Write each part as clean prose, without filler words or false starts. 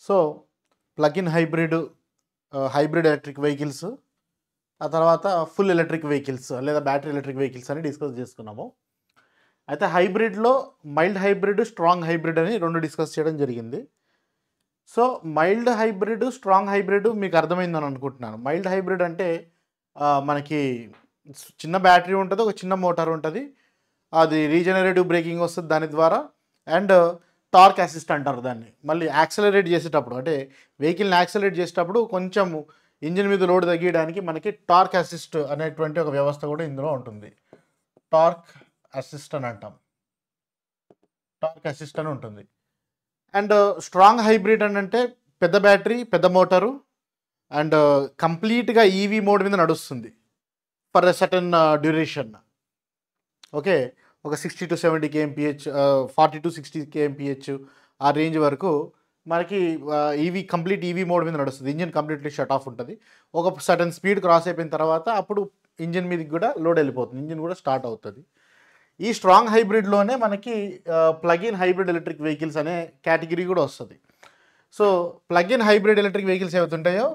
So plug in hybrid, hybrid electric vehicles, ఆ తర్వాత full electric vehicles లేదా battery electric vehicles అని discuss చేసుకున్నాము. అయితే హైబ్రిడ్లో మైల్డ్ హైబ్రిడ్, స్ట్రాంగ్ హైబ్రిడ్ అని 2 డిస్కస్ చేయడం జరిగింది. So mild hybrid, strong hybrid మీకు అర్థమైందని అనుకుంటున్నాను. మైల్డ్ హైబ్రిడ్ అంటే మనకి చిన్న బ్యాటరీ ఉంటుంది, ఒక చిన్న మోటార్ ఉంటుంది, అది రీజనరేటివ్ బ్రేకింగ్ వస్తుంది దాని ద్వారా, అండ్ టార్క్ అసిస్ట్ అంటారు దాన్ని. మళ్ళీ యాక్సలరేట్ చేసేటప్పుడు అంటే వెహికల్ని యాక్సలరేట్ చేసేటప్పుడు కొంచెం ఇంజిన్ మీద లోడ్ తగ్గించడానికి మనకి టార్క్ అసిస్ట్ అనేటువంటి ఒక వ్యవస్థ కూడా ఇందులో ఉంటుంది. టార్క్ అసిస్ట్ అని అంటాం, టార్క్ అసిస్ట్ అని ఉంటుంది. అండ్ స్ట్రాంగ్ హైబ్రిడ్ అని అంటే పెద్ద బ్యాటరీ, పెద్ద మోటారు, అండ్ కంప్లీట్గా ఈవీ మోడ్ మీద నడుస్తుంది for a certain duration. Okay, ఒక 60 to 70 kmph, 40 to 60 kmph ఆ రేంజ్ వరకు మనకి ఈవీ కంప్లీట్ ఈవీ మోడ్ మీద నడుస్తుంది. ఇంజిన్ కంప్లీట్లీ షట్ ఆఫ్ ఉంటుంది. ఒక సర్టన్ స్పీడ్ క్రాస్ అయిపోయిన తర్వాత అప్పుడు ఇంజిన్ మీదకి కూడా లోడ్ వెళ్ళిపోతుంది, ఇంజిన్ కూడా స్టార్ట్ అవుతుంది. ఈ స్ట్రాంగ్ హైబ్రిడ్లోనే మనకి plug in hybrid electric vehicles అనే కేటగిరీ కూడా వస్తుంది. So plug in hybrid electric vehicles ఏవైతే ఉంటాయో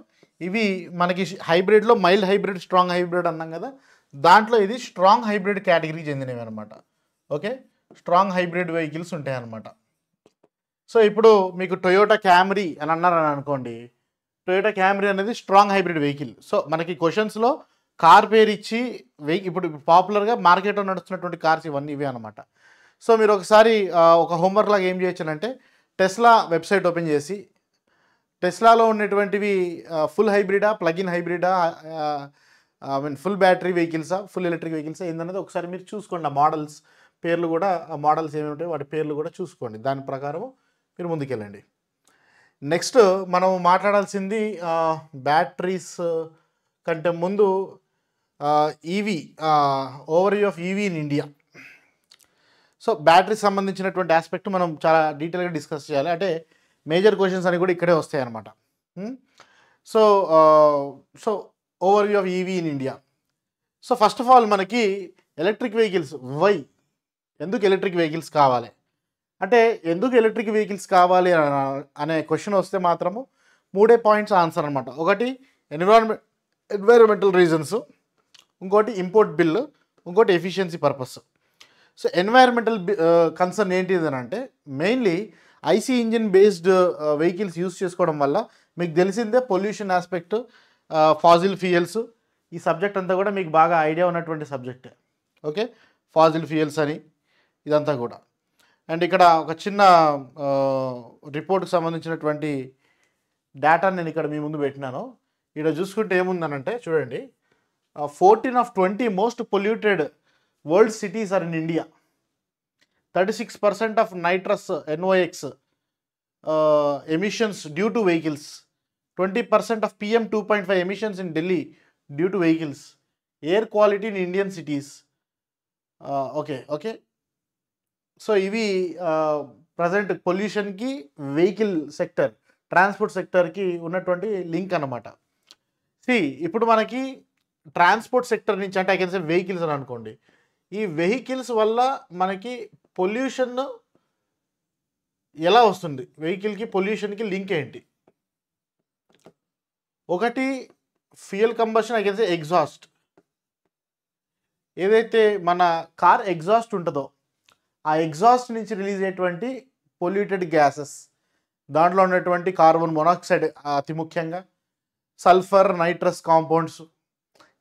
ఇవి మనకి హైబ్రిడ్లో మైల్డ్ హైబ్రిడ్, స్ట్రాంగ్ హైబ్రిడ్ అన్నాం కదా, దాంట్లో ఇది స్ట్రాంగ్ హైబ్రిడ్ కేటగిరీకి చెందినవి అనమాట. ఓకే, స్ట్రాంగ్ హైబ్రిడ్ వెహికల్స్ ఉంటాయి అన్నమాట. సో ఇప్పుడు మీకు టొయోటా క్యామరీ అని అన్నారని అనుకోండి, టొయోటా క్యామరీ అనేది స్ట్రాంగ్ హైబ్రిడ్ వెహికల్. సో మనకి క్వశ్చన్స్లో కార్ పేరు ఇచ్చి ఇప్పుడు పాపులర్గా మార్కెట్లో నడుస్తున్నటువంటి కార్స్ ఇవే అనమాట. సో మీరు ఒకసారి ఒక హోంవర్క్ లాగా ఏం చేయొచ్చునంటే టెస్లా వెబ్సైట్ ఓపెన్ చేసి టెస్లాలో ఉన్నటువంటివి ఫుల్ హైబ్రిడా, ప్లగ్ ఇన్ హైబ్రిడా, ఫుల్ బ్యాటరీ వెహికల్సా, ఫుల్ ఎలక్ట్రిక్ వెహికల్సా ఏందనేది ఒకసారి మీరు చూసుకోండి. ఆ మోడల్స్ పేర్లు కూడా, ఆ మోడల్స్ ఏమి ఉంటాయో వాటి పేర్లు కూడా చూసుకోండి. దాని ప్రకారం మీరు ముందుకెళ్ళండి. నెక్స్ట్ మనం మాట్లాడాల్సింది బ్యాటరీస్ కంటే ముందు EV, overview of EV in India. So బ్యాటరీకి సంబంధించినటువంటి ఆస్పెక్ట్ మనం చాలా డీటెయిల్గా డిస్కస్ చేయాలి. అంటే మేజర్ క్వశ్చన్స్ అని కూడా ఇక్కడే వస్తాయి అన్నమాట. So so overview of EV in India. So first of all మనకి ఎలక్ట్రిక్ వెహికల్స్ ఎందుకు ఎలక్ట్రిక్ వెహికల్స్ కావాలి అంటే, ఎందుకు ఎలక్ట్రిక్ వెహికల్స్ కావాలి అనే క్వశ్చన్ వస్తే మాత్రము 3 పాయింట్స్ ఆన్సర్ అనమాట. ఒకటి ఎన్వైరన్మెంటల్ రీజన్స్, ఇంకోటి ఇంపోర్ట్ బిల్, ఇంకోటి efficiency purpose. So environmental concern ఏంటిది అని అంటే mainly IC engine based vehicles use చేసుకోవడం వల్ల మీకు తెలిసిందే పొల్యూషన్ ఆస్పెక్ట్, ఫాజిల్ ఫ్యూయల్స్, ఈ సబ్జెక్ట్ అంతా కూడా మీకు బాగా ఐడియా ఉన్నటువంటి సబ్జెక్టే. ఓకే, ఫాజిల్ ఫ్యూయల్స్ అని ఇదంతా కూడా. అండ్ ఇక్కడ ఒక చిన్న రిపోర్ట్కి సంబంధించినటువంటి డేటాని నేను ఇక్కడ మీ ముందు పెట్టినాను. ఇక్కడ చూసుకుంటే ఏముందనంటే చూడండి, 14 of 20 most polluted world cities are in India. 36% of nitrous NOx emissions due to vehicles. 20% of PM 2.5 emissions in Delhi due to vehicles. Air quality in Indian cities. Okay. So ఇవి ప్రజెంట్ పొల్యూషన్కి వెహికల్ సెక్టర్, ట్రాన్స్పోర్ట్ సెక్టర్కి ఉన్నటువంటి link అన్నమాట. ఇప్పుడు మనకి transport sector నుంచి అంటే I can say vehicles అని అనుకోండి, ఈ వెహికల్స్ వల్ల మనకి పొల్యూషన్ ఎలా వస్తుంది, వెహికల్కి పొల్యూషన్కి లింక్ ఏంటి? ఒకటి fuel combustion, I can say exhaust. ఏదైతే మన కార్ ఎగ్జాస్ట్ ఉంటుందో ఆ ఎగ్జాస్ట్ నుంచి రిలీజ్ అయ్యేటువంటి పొల్యూటెడ్ గ్యాసెస్, దాంట్లో ఉన్నటువంటి కార్బన్ మోనాక్సైడ్ అతి ముఖ్యంగా, సల్ఫర్, నైట్రస్ కాంపౌండ్స్,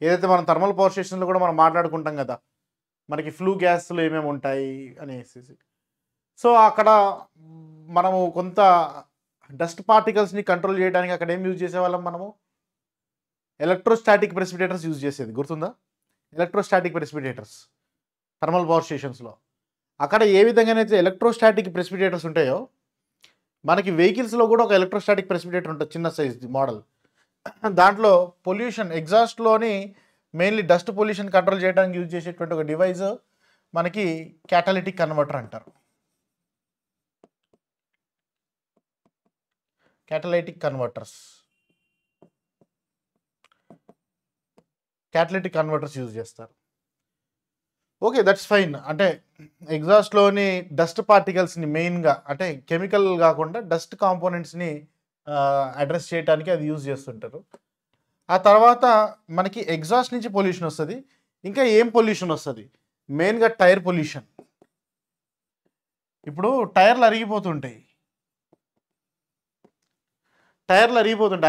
ఏదైతే మనం థర్మల్ పవర్ స్టేషన్లో కూడా మనం మాట్లాడుకుంటాం కదా మనకి ఫ్లూ గ్యాస్లు ఏమేమి ఉంటాయి అనేసి. సో అక్కడ మనము కొంత డస్ట్ పార్టికల్స్ని కంట్రోల్ చేయడానికి అక్కడ ఏం యూజ్ చేసేవాళ్ళం, మనము ఎలక్ట్రోస్టాటిక్ ప్రెసిపిటేటర్స్ యూజ్ చేసేది, గుర్తుందా? ఎలక్ట్రోస్టాటిక్ ప్రెసిపిటేటర్స్ థర్మల్ పవర్ స్టేషన్స్లో. అక్కడ ఏ విధంగానైతే ఎలక్ట్రోస్టాటిక్ ప్రెసిపిటేటర్స్ ఉంటాయో మనకి వెహికల్స్లో కూడా ఒక ఎలక్ట్రోస్టాటిక్ ప్రెసిపిటేటర్ ఉంటుంది, చిన్న సైజ్ మోడల్. దాంట్లో పొల్యూషన్ ఎగ్జాస్ట్లోని మెయిన్లీ డస్ట్ పొల్యూషన్ కంట్రోల్ చేయడానికి యూజ్ చేసేటువంటి ఒక డివైస్ మనకి క్యాటలిటిక్ కన్వర్టర్ అంటారు. క్యాటలిటిక్ కన్వర్టర్స్ యూజ్ చేస్తారు. Okay, that's fine. అంటే ఎగ్జాస్ట్లోని డస్ట్ పార్టికల్స్ని మెయిన్గా అంటే కెమికల్ కాకుండా డస్ట్ కాంపోనెంట్స్ని అడ్రస్ చేయడానికి అది యూజ్ చేస్తుంటారు. ఆ తర్వాత మనకి ఎగ్జాస్ట్ నుంచి పొల్యూషన్ వస్తుంది. ఇంకా ఏం పొల్యూషన్ వస్తుంది? మెయిన్గా టైర్ పొల్యూషన్. ఇప్పుడు టైర్లు అరిగిపోతుంటాయి.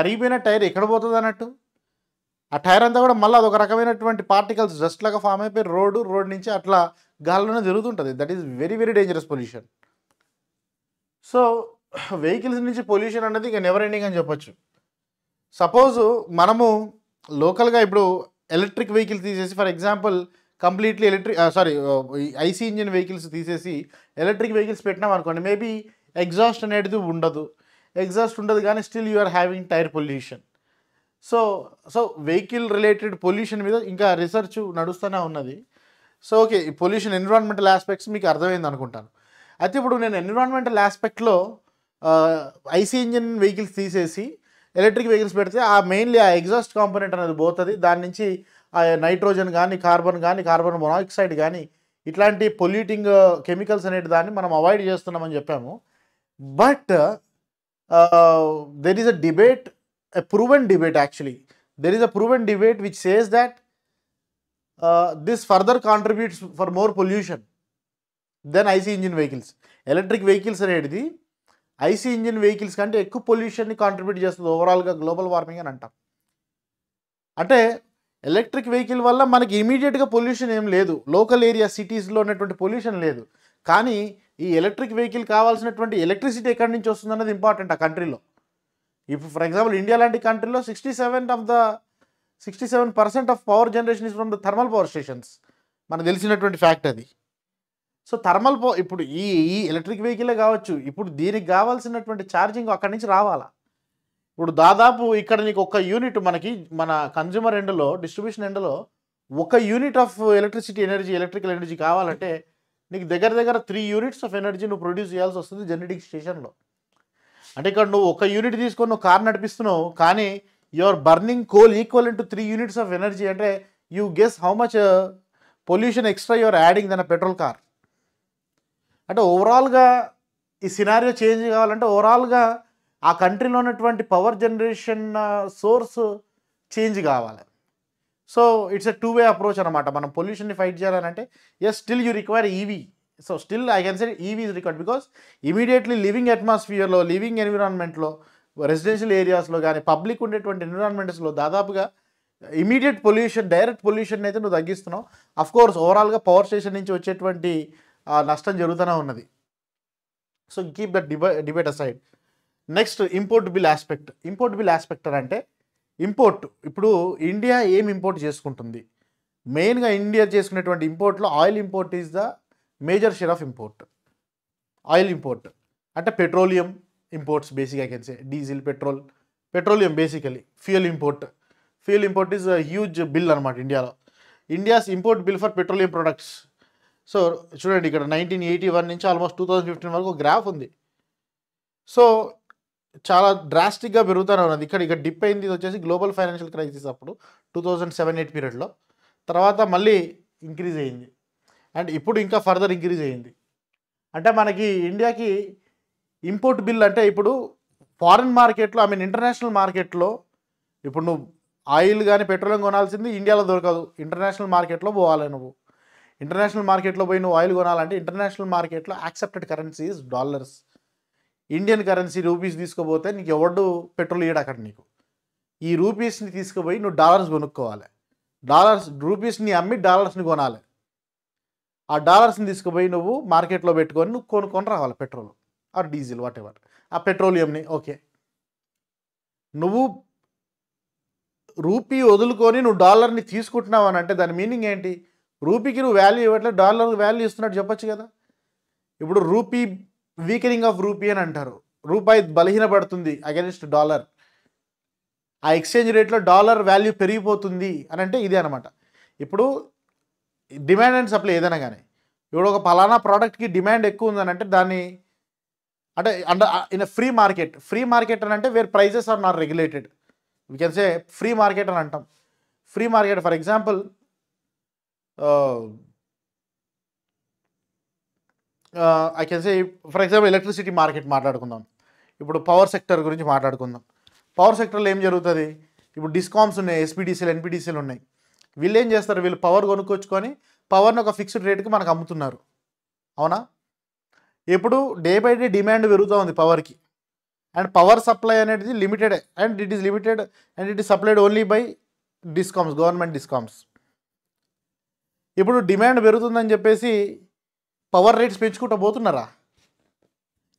అరిగిపోయిన టైర్ ఎక్కడ పోతుంది అన్నట్టు? ఆ టైర్ అంతా కూడా మళ్ళీ అదొక రకమైనటువంటి పార్టికల్స్ డస్ట్ లాగా ఫామ్ అయిపోయి రోడ్ నుంచి అట్లా గాల్లోనే జరుగుతుంటుంది. That is very very dangerous pollution. So vehicles నుంచి పొల్యూషన్ అనేది ఇక నెవర్ ఎండింగ్ అని చెప్పొచ్చు. సపోజ్ మనము లోకల్గా ఇప్పుడు ఎలక్ట్రిక్ వెహికల్స్ తీసేసి, for example completely IC engine vehicles తీసేసి ఎలక్ట్రిక్ వెహికల్స్ పెట్టినాం అనుకోండి, మేబీ ఎగ్జాస్ట్ అనేది ఉండదు కానీ still you are having tyre pollution. So vehicle related pollution మీద ఇంకా రీసెర్చ్ నడుస్తూనే ఉన్నది. సో ఓకే, ఈ పొల్యూషన్ ఎన్విరాన్మెంటల్ ఆస్పెక్ట్స్ మీకు అర్థమైంది అనుకుంటాను. అయితే ఇప్పుడు నేను ఎన్విరాన్మెంటల్ ఆస్పెక్ట్లో ఐసీ ఇంజిన్ వెహికల్స్ తీసేసి ఎలక్ట్రిక్ వెహికల్స్ పెడితే మెయిన్లీ ఆ ఎగ్జాస్ట్ కాంపోనెంట్ అనేది పోతుంది. దాని నుంచి ఆ నైట్రోజన్ కానీ కార్బన్ మొనాక్సైడ్ కానీ ఇట్లాంటి పొల్యూటింగ్ కెమికల్స్ అనేటి దాన్ని మనం అవాయిడ్ చేస్తున్నామని చెప్పాము. But there is a debate, a proven debate actually. There is a proven debate which says that this further contributes for more pollution than IC engine vehicles. Electric vehicles అనేది IC engine vehicles కంటే ఎక్కువ పొల్యూషన్ని contribute చేస్తుంది ఓవరాల్గా global warming అని అంటాం. అంటే electric vehicle వల్ల మనకి ఇమీడియట్గా పొల్యూషన్ ఏం లేదు, లోకల్ ఏరియా సిటీస్లో ఉన్నటువంటి పొల్యూషన్ లేదు. కానీ ఈ ఎలక్ట్రిక్ వెహికల్ కావాల్సినటువంటి ఎలక్ట్రిసిటీ ఎక్కడి నుంచి వస్తుంది అన్నది ఇంపార్టెంట్ ఆ కంట్రీలో. ఇప్పుడు ఫర్ ఎగ్జాంపుల్ ఇండియా లాంటి కంట్రీలో 67% of power generation is from the thermal power stations, మనకు తెలిసినటువంటి ఫ్యాక్ట్ అది. సో ఇప్పుడు ఈ ఎలక్ట్రిక్ వెహికలే కావచ్చు, ఇప్పుడు దీనికి కావాల్సినటువంటి ఛార్జింగ్ అక్కడి నుంచి రావాలా. ఇప్పుడు దాదాపు ఇక్కడ నీకు ఒక యూనిట్ మన కన్జ్యూమర్ ఎండ్లో, డిస్ట్రిబ్యూషన్ ఎండ్లో ఒక యూనిట్ ఆఫ్ ఎలక్ట్రికల్ ఎనర్జీ కావాలంటే నీకు దగ్గర 3 యూనిట్స్ ఆఫ్ ఎనర్జీ నువ్వు ప్రొడ్యూస్ చేయాల్సి వస్తుంది జనరేటింగ్ స్టేషన్లో. అంటే ఇక్కడ నువ్వు ఒక యూనిట్ తీసుకొని నువ్వు కార్ నడిపిస్తున్నావు, కానీ you are burning coal equal to 3 units of energy. అంటే you guess how much pollution extra you are adding then a petrol car. అంటే ఓవరాల్గా ఈ సినారియో చేంజ్ కావాలంటే ఓవరాల్గా ఆ కంట్రీలో ఉన్నటువంటి పవర్ జనరేషన్ సోర్స్ చేంజ్ కావాలి. So it's a 2-way approach అనమాట. మనం పొల్యూషన్ని ఫైట్ చేయాలంటే still you require EV. So still I can say EV is required because immediately living అట్మాస్ఫియర్లో, లివింగ్ ఎన్విరాన్మెంట్లో, రెసిడెన్షియల్ ఏరియాస్లో కానీ పబ్లిక్ ఉండేటువంటి ఎన్విరాన్మెంట్స్లో దాదాపుగా ఇమీడియట్ పొల్యూషన్, డైరెక్ట్ పొల్యూషన్ అయితే నువ్వు తగ్గిస్తున్నావు. అఫ్కోర్స్ ఓవరాల్గా పవర్ స్టేషన్ నుంచి వచ్చేటువంటి నష్టం జరుగుతూనే ఉన్నది. So keep that debate aside. Next import bill aspect అంటే ఇప్పుడు ఇండియా ఏం ఇంపోర్ట్ చేసుకుంటుంది? మెయిన్గా ఇండియా చేసుకునేటువంటి ఇంపోర్ట్లో oil import is the major share of import. Oil import అంటే petroleum imports basic I can say, diesel, petroleum basically. Fuel import is huge bill అనమాట ఇండియాలో. India's import bill for petroleum products. So చూడండి, ఇక్కడ 1981 నుంచి almost 2015 వరకు graph ఉంది. So చాలా డ్రాస్టిక్గా పెరుగుతూనే ఉన్నది. ఇక్కడ డిప్ అయింది. ఇది వచ్చేసి గ్లోబల్ ఫైనాన్షియల్ క్రైసిస్ అప్పుడు 2007-8 పీరియడ్లో. తర్వాత మళ్ళీ ఇంక్రీజ్ అయ్యింది అండ్ ఇప్పుడు ఇంకా ఫర్దర్ ఇంక్రీజ్ అయ్యింది. అంటే మనకి ఇండియాకి ఇంపోర్ట్ బిల్ అంటే ఇప్పుడు ఫారిన్ మార్కెట్లో, ఇంటర్నేషనల్ మార్కెట్లో ఇప్పుడు నువ్వు ఆయిల్ కానీ పెట్రోలియం కొనాల్సింది ఇండియాలో దొరకదు, ఇంటర్నేషనల్ మార్కెట్లో పోవాలి. నువ్వు ఇంటర్నేషనల్ మార్కెట్లో పోయి నువ్వు ఆయిల్ కొనాలంటే ఇంటర్నేషనల్ మార్కెట్లో accepted currency is dollars. Indian currency rupees తీసుకుపోతే నీకు ఎవడు పెట్రోల్ ఇయ్యడు అక్కడ. నీకు ఈ రూపీస్ని తీసుకుపోయి నువ్వు డాలర్స్ కొనుక్కోవాలి. రూపీస్ని అమ్మి డాలర్స్ని కొనాలి. ఆ డాలర్స్ని తీసుకుపోయి నువ్వు మార్కెట్లో పెట్టుకొని నువ్వు కొనుక్కొని రావాలి petrol are diesel what ever. ఆ పెట్రోలియంని ఓకే, నువ్వు రూపీ వదులుకొని నువ్వు డాలర్ని తీసుకుంటున్నావు అని అంటే దాని మీనింగ్ ఏంటి? రూపీకి నువ్వు వాల్యూ ఇవ్వట్లేదు, డాలర్కి వాల్యూ ఇస్తున్నట్టు చెప్పొచ్చు కదా. ఇప్పుడు రూపీ వీకెనింగ్ ఆఫ్ రూపీ అని అంటారు, రూపాయి బలహీనపడుతుంది అగెన్స్ట్ డాలర్. ఆ ఎక్స్చేంజ్ రేట్లో డాలర్ వాల్యూ పెరిగిపోతుంది అని అంటే ఇదే అనమాట. ఇప్పుడు డిమాండ్ అండ్ సప్లై ఏదైనా కానీ, ఇప్పుడు ఒక పలానా ప్రోడక్ట్కి డిమాండ్ ఎక్కువ ఉందని అంటే దాన్ని అంటే ఇన్ ఫ్రీ మార్కెట్ అని అంటే where prices are not regulated, we can say free market అని అంటాం. Free market for example I can say for example electricity market మాట్లాడుకుందాం. ఇప్పుడు పవర్ సెక్టర్ గురించి మాట్లాడుకుందాం. పవర్ సెక్టర్లో ఏం జరుగుతుంది? ఇప్పుడు డిస్కామ్స్ ఉన్నాయి, ఎస్పీడీసీలు, ఎన్పీడీసీలు ఉన్నాయి. వీళ్ళు ఏం చేస్తారు? వీళ్ళు పవర్ కొనుక్కొచ్చుకొని పవర్ని ఒక ఫిక్స్డ్ రేట్కి మనకు అమ్ముతున్నారు. అవునా? ఇప్పుడు డే బై డే డిమాండ్ పెరుగుతూ ఉంది పవర్కి. అండ్ పవర్ సప్లై అనేది limited and it is limited and it is supplied only by discoms, government discoms. ఇప్పుడు డిమాండ్ పెరుగుతుందని చెప్పేసి పవర్ రేట్స్ పెంచుకుంటూ పోతున్నారా?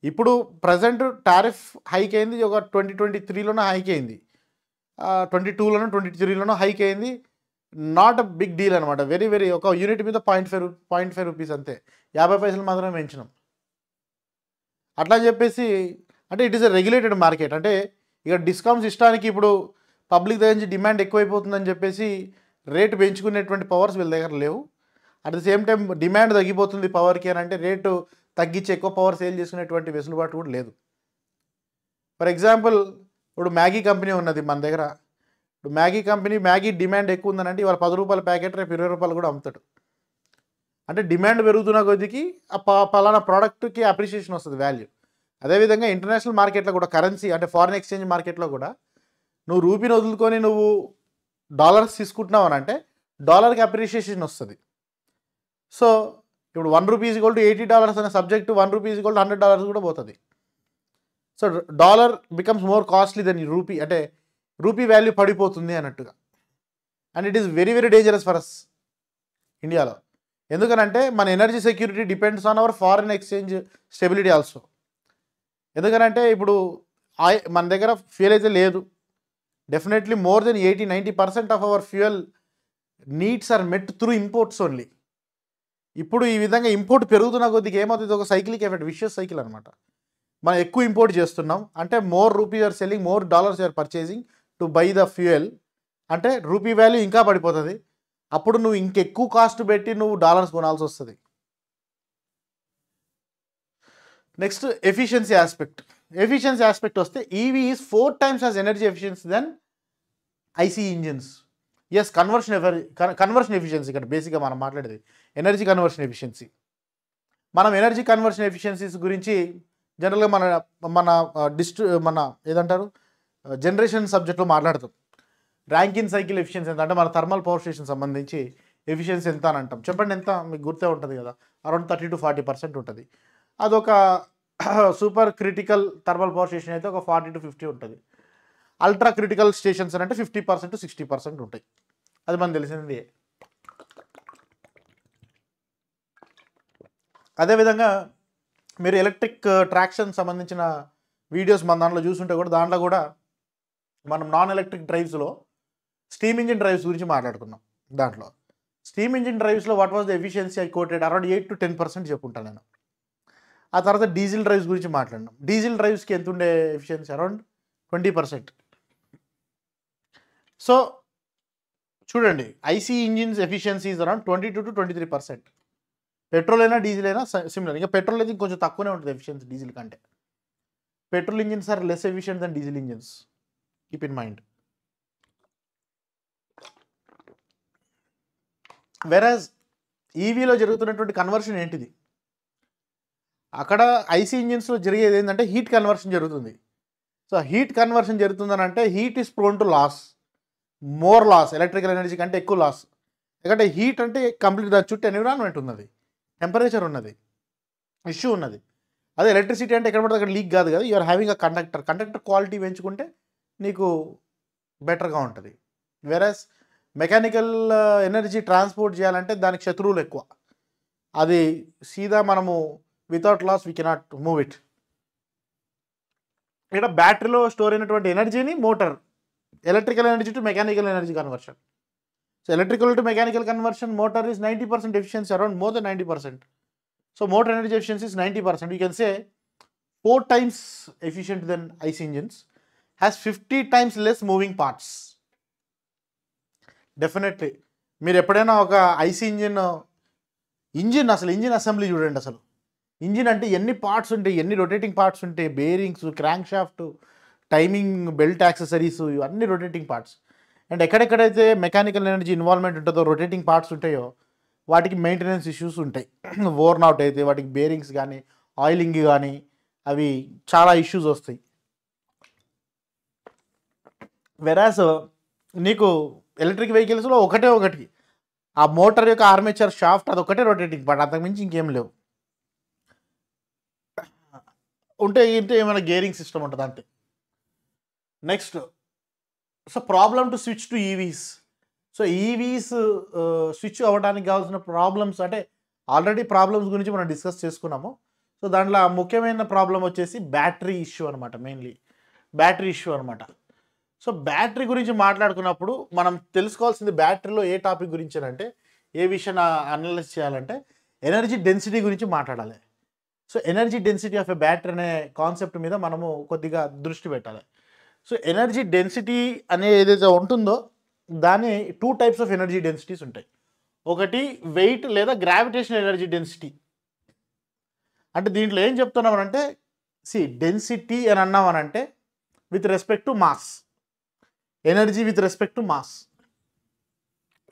ఇప్పుడు ప్రజెంట్ టారిఫ్ హైక్ అయింది, ఒక 2023లోనో హైక్ అయింది, 22లోనో 23లోనో హైక్ అయింది. నాట్ అ బిగ్ డీల్ అనమాట. వెరీ వెరీ, ఒక యూనిట్ మీద 0.5 రూపీస్ అంతే, 50 పైసలు మాత్రమే పెంచినాం. అట్లా అని చెప్పేసి అంటే it is a regulated market. అంటే ఇక డిస్కౌంట్స్ ఇష్టానికి ఇప్పుడు పబ్లిక్ దగ్గర నుంచి డిమాండ్ ఎక్కువైపోతుందని చెప్పేసి రేటు పెంచుకునేటువంటి పవర్స్ వీళ్ళ దగ్గర లేవు. At the same time demand తగ్గిపోతుంది పవర్కి అని అంటే రేటు తగ్గించి ఎక్కువ పవర్ సేల్ చేసుకునేటువంటి వెసులుబాటు కూడా లేదు. ఫర్ ఎగ్జాంపుల్ ఇప్పుడు మ్యాగీ కంపెనీ ఉన్నది మన దగ్గర. ఇప్పుడు మ్యాగీ డిమాండ్ ఎక్కువ ఉందని అంటే ఇవాళ 10 రూపాయల ప్యాకెట్ రేపు 20 రూపాయలు కూడా అమ్ముతాడు. అంటే డిమాండ్ పెరుగుతున్న కొద్దికి ఆ పలానా ప్రోడక్ట్కి అప్రిషియేషన్ వస్తుంది, వాల్యూ. అదేవిధంగా ఇంటర్నేషనల్ మార్కెట్లో కూడా కరెన్సీ అంటే ఫారిన్ ఎక్స్చేంజ్ మార్కెట్లో కూడా నువ్వు రూపీని వదులుకొని నువ్వు డాలర్స్ తీసుకుంటున్నావు అని అంటే డాలర్కి అప్రిషియేషన్ వస్తుంది. సో ఇప్పుడు $1 = $80 అనే సబ్జెక్ట్ $1 = $100 కూడా పోతుంది. So dollar becomes more costly than rupee, అంటే రూపీ వాల్యూ పడిపోతుంది అన్నట్టుగా. And it is very very dangerous for us ఇండియాలో. ఎందుకనంటే మన energy security depends on our foreign exchange stability also. ఎందుకనంటే ఇప్పుడు మన దగ్గర ఫ్యూయల్ అయితే లేదు. Definitely more than 80-90% of our fuel needs are met through imports only. ఇప్పుడు ఈ విధంగా ఇంపోర్ట్ పెరుగుతున్న కొద్దిగా ఏమవుతుంది? ఒక సైక్లిక్ ఎఫెక్ట్, విషియస్ సైకిల్ అనమాట. మనం ఎక్కువ ఇంపోర్ట్ చేస్తున్నాం అంటే more rupees or selling, more dollars are purchasing to buy the fuel. అంటే రూపీ వాల్యూ ఇంకా పడిపోతుంది. అప్పుడు నువ్వు ఇంకెక్కువ కాస్ట్ పెట్టి నువ్వు డాలర్స్ కొనాల్సి వస్తుంది. నెక్స్ట్ ఎఫిషియన్సీ ఆస్పెక్ట్ వస్తే EV is 4 times as energy efficiency than IC engines. Yes, conversion efficiency ఇక్కడ బేసిక్గా మనం మాట్లాడేది ఎనర్జీ కన్వర్షన్ ఎఫిషియన్సీ. మనం ఎనర్జీ కన్వర్షన్ ఎఫిషియన్సీస్ గురించి జనరల్గా మన ఏదంటారు జనరేషన్ సబ్జెక్ట్లో మాట్లాడతాం. ర్యాంకిన్ సైకిల్ ఎఫిషియన్సీ ఎంత అంటే మన థర్మల్ పవర్ స్టేషన్ సంబంధించి ఎఫిషియన్సీ ఎంత అని అంటాం. చెప్పండి ఎంత? మీకు గుర్తే ఉంటుంది కదా, అరౌండ్ 30-40% ఉంటుంది. అదొక super critical thermal power station అయితే ఒక 40-50 ఉంటుంది. అల్ట్రా క్రిటికల్ స్టేషన్స్ అంటే 50-60% ఉంటాయి. అది మనకు తెలిసింది. అదేవిధంగా మీరు ఎలక్ట్రిక్ ట్రాక్షన్ సంబంధించిన వీడియోస్ మన దాంట్లో చూసుంటే కూడా దాంట్లో కూడా మనం నాన్ ఎలక్ట్రిక్ డ్రైవ్స్లో స్టీమ్ ఇంజిన్ డ్రైవ్స్ గురించి మాట్లాడుకున్నాం. దాంట్లో స్టీమ్ ఇంజిన్ డ్రైవ్స్లో what was the efficiency I quoted around 8-10% చెప్పుకుంటాను నేను. ఆ తర్వాత డీజిల్ డ్రైవ్స్ గురించి మాట్లాడినాం. డీజిల్ డ్రైవ్స్కి ఎంత ఉండే ఎఫిషియన్సీ? అరౌండ్ 20%. సో చూడండి, IC engines efficiency is around 22-23%. Petrol అయినా డీజిల్ అయినా సిమిలర్. ఇంకా పెట్రోల్ అయితే ఇంకొంచెం తక్కువనే ఉంటుంది ఎఫిషియన్సీ డీజిల్ కంటే. Petrol engines are less efficient than diesel engines, keep in mind. Whereas ఈవీలో జరుగుతున్నటువంటి కన్వర్షన్ ఏంటిది? అక్కడ ఐసీ ఇంజిన్స్లో జరిగేది ఏంటంటే హీట్ కన్వర్షన్ జరుగుతుంది. సో హీట్ కన్వర్షన్ జరుగుతుందని అంటే heat is prone to loss, more loss, electrical energy కంటే ఎక్కువ లాస్. ఎందుకంటే హీట్ అంటే కంప్లీట్ దాని చుట్టూ ఎన్విరాన్మెంట్ ఉన్నది, టెంపరేచర్ ఉన్నది, ఇష్యూ ఉన్నది. అదే ఎలక్ట్రిసిటీ అంటే ఎక్కడ పడితే అక్కడ లీక్ కాదు కదా. You're having a conductor quality పెంచుకుంటే నీకు బెటర్గా ఉంటుంది. వెరాస్ మెకానికల్ ఎనర్జీ ట్రాన్స్పోర్ట్ చేయాలంటే దానికి శత్రువులు ఎక్కువ. అది సీదా మనము without loss we cannot move it. ఇక్కడ బ్యాటరీలో స్టోర్ అయినటువంటి ఎనర్జీని motor, electrical energy to mechanical energy conversion. So electrical to mechanical conversion, motor is 90% efficiency, around more than 90%. So motor energy efficiency is 90%. We can say 4 times efficient than IC engines, has 50 times less moving parts. Definitely మీరు ఎప్పుడైనా ఒక IC engine అసలు engine assembly చూడండి. అసలు engine అంటే ఎన్ని parts ఉంటాయి, ఎన్ని రొటేటింగ్ పార్ట్స్ ఉంటాయి, bearings, crank shaft, timing, belt accessories, ఇవన్నీ రొటేటింగ్ పార్ట్స్. అండ్ ఎక్కడెక్కడైతే మెకానికల్ ఎనర్జీ ఇన్వాల్వ్మెంట్ ఉంటుందో, రొటేటింగ్ పార్ట్స్ ఉంటాయో వాటికి మెయింటెనెన్స్ ఇష్యూస్ ఉంటాయి. ఓవర్న్ అవుట్ అయితే వాటికి బేరింగ్స్ కానీ ఆయిలింగ్ కానీ అవి చాలా ఇష్యూస్ వస్తాయి. వెరాస్ నీకు ఎలక్ట్రిక్ వెహికల్స్లో ఒకటి ఆ మోటార్ యొక్క ఆర్మేచర్ షాఫ్ట్ అదొకటే రొటేటింగ్ పార్ట్, అంతకుమించి ఇంకేం లేవు. ఉంటే ఏమైనా గేరింగ్ సిస్టమ్ ఉంటుంది అంతే. Next, so problem to switch to EVs. So EVs switch అవ్వడానికి కావాల్సిన ప్రాబ్లమ్స్, అంటే ఆల్రెడీ ప్రాబ్లమ్స్ గురించి మనం డిస్కస్ చేసుకున్నాము. సో దాంట్లో ముఖ్యమైన ప్రాబ్లం వచ్చేసి బ్యాటరీ ఇష్యూ అనమాట, మెయిన్లీ బ్యాటరీ ఇష్యూ అనమాట. సో బ్యాటరీ గురించి మాట్లాడుకున్నప్పుడు మనం తెలుసుకోవాల్సింది బ్యాటరీలో ఏ టాపిక్ గురించి అంటే, ఏ విషయం అనలైజ్ చేయాలంటే ఎనర్జీ డెన్సిటీ గురించి మాట్లాడాలి. So energy density of a battery అనే కాన్సెప్ట్ మీద మనము కొద్దిగా దృష్టి పెట్టాలి. సో ఎనర్జీ డెన్సిటీ అనే ఏదైతే ఉంటుందో దాని 2 టైప్స్ ఆఫ్ ఎనర్జీ డెన్సిటీస్ ఉంటాయి. ఒకటి వెయిట్ లేదా గ్రావిటేషనల్ ఎనర్జీ డెన్సిటీ. అంటే దీంట్లో ఏం చెప్తున్నామనంటే, డెన్సిటీ అని అన్నామనంటే with respect to mass, energy with respect to mass.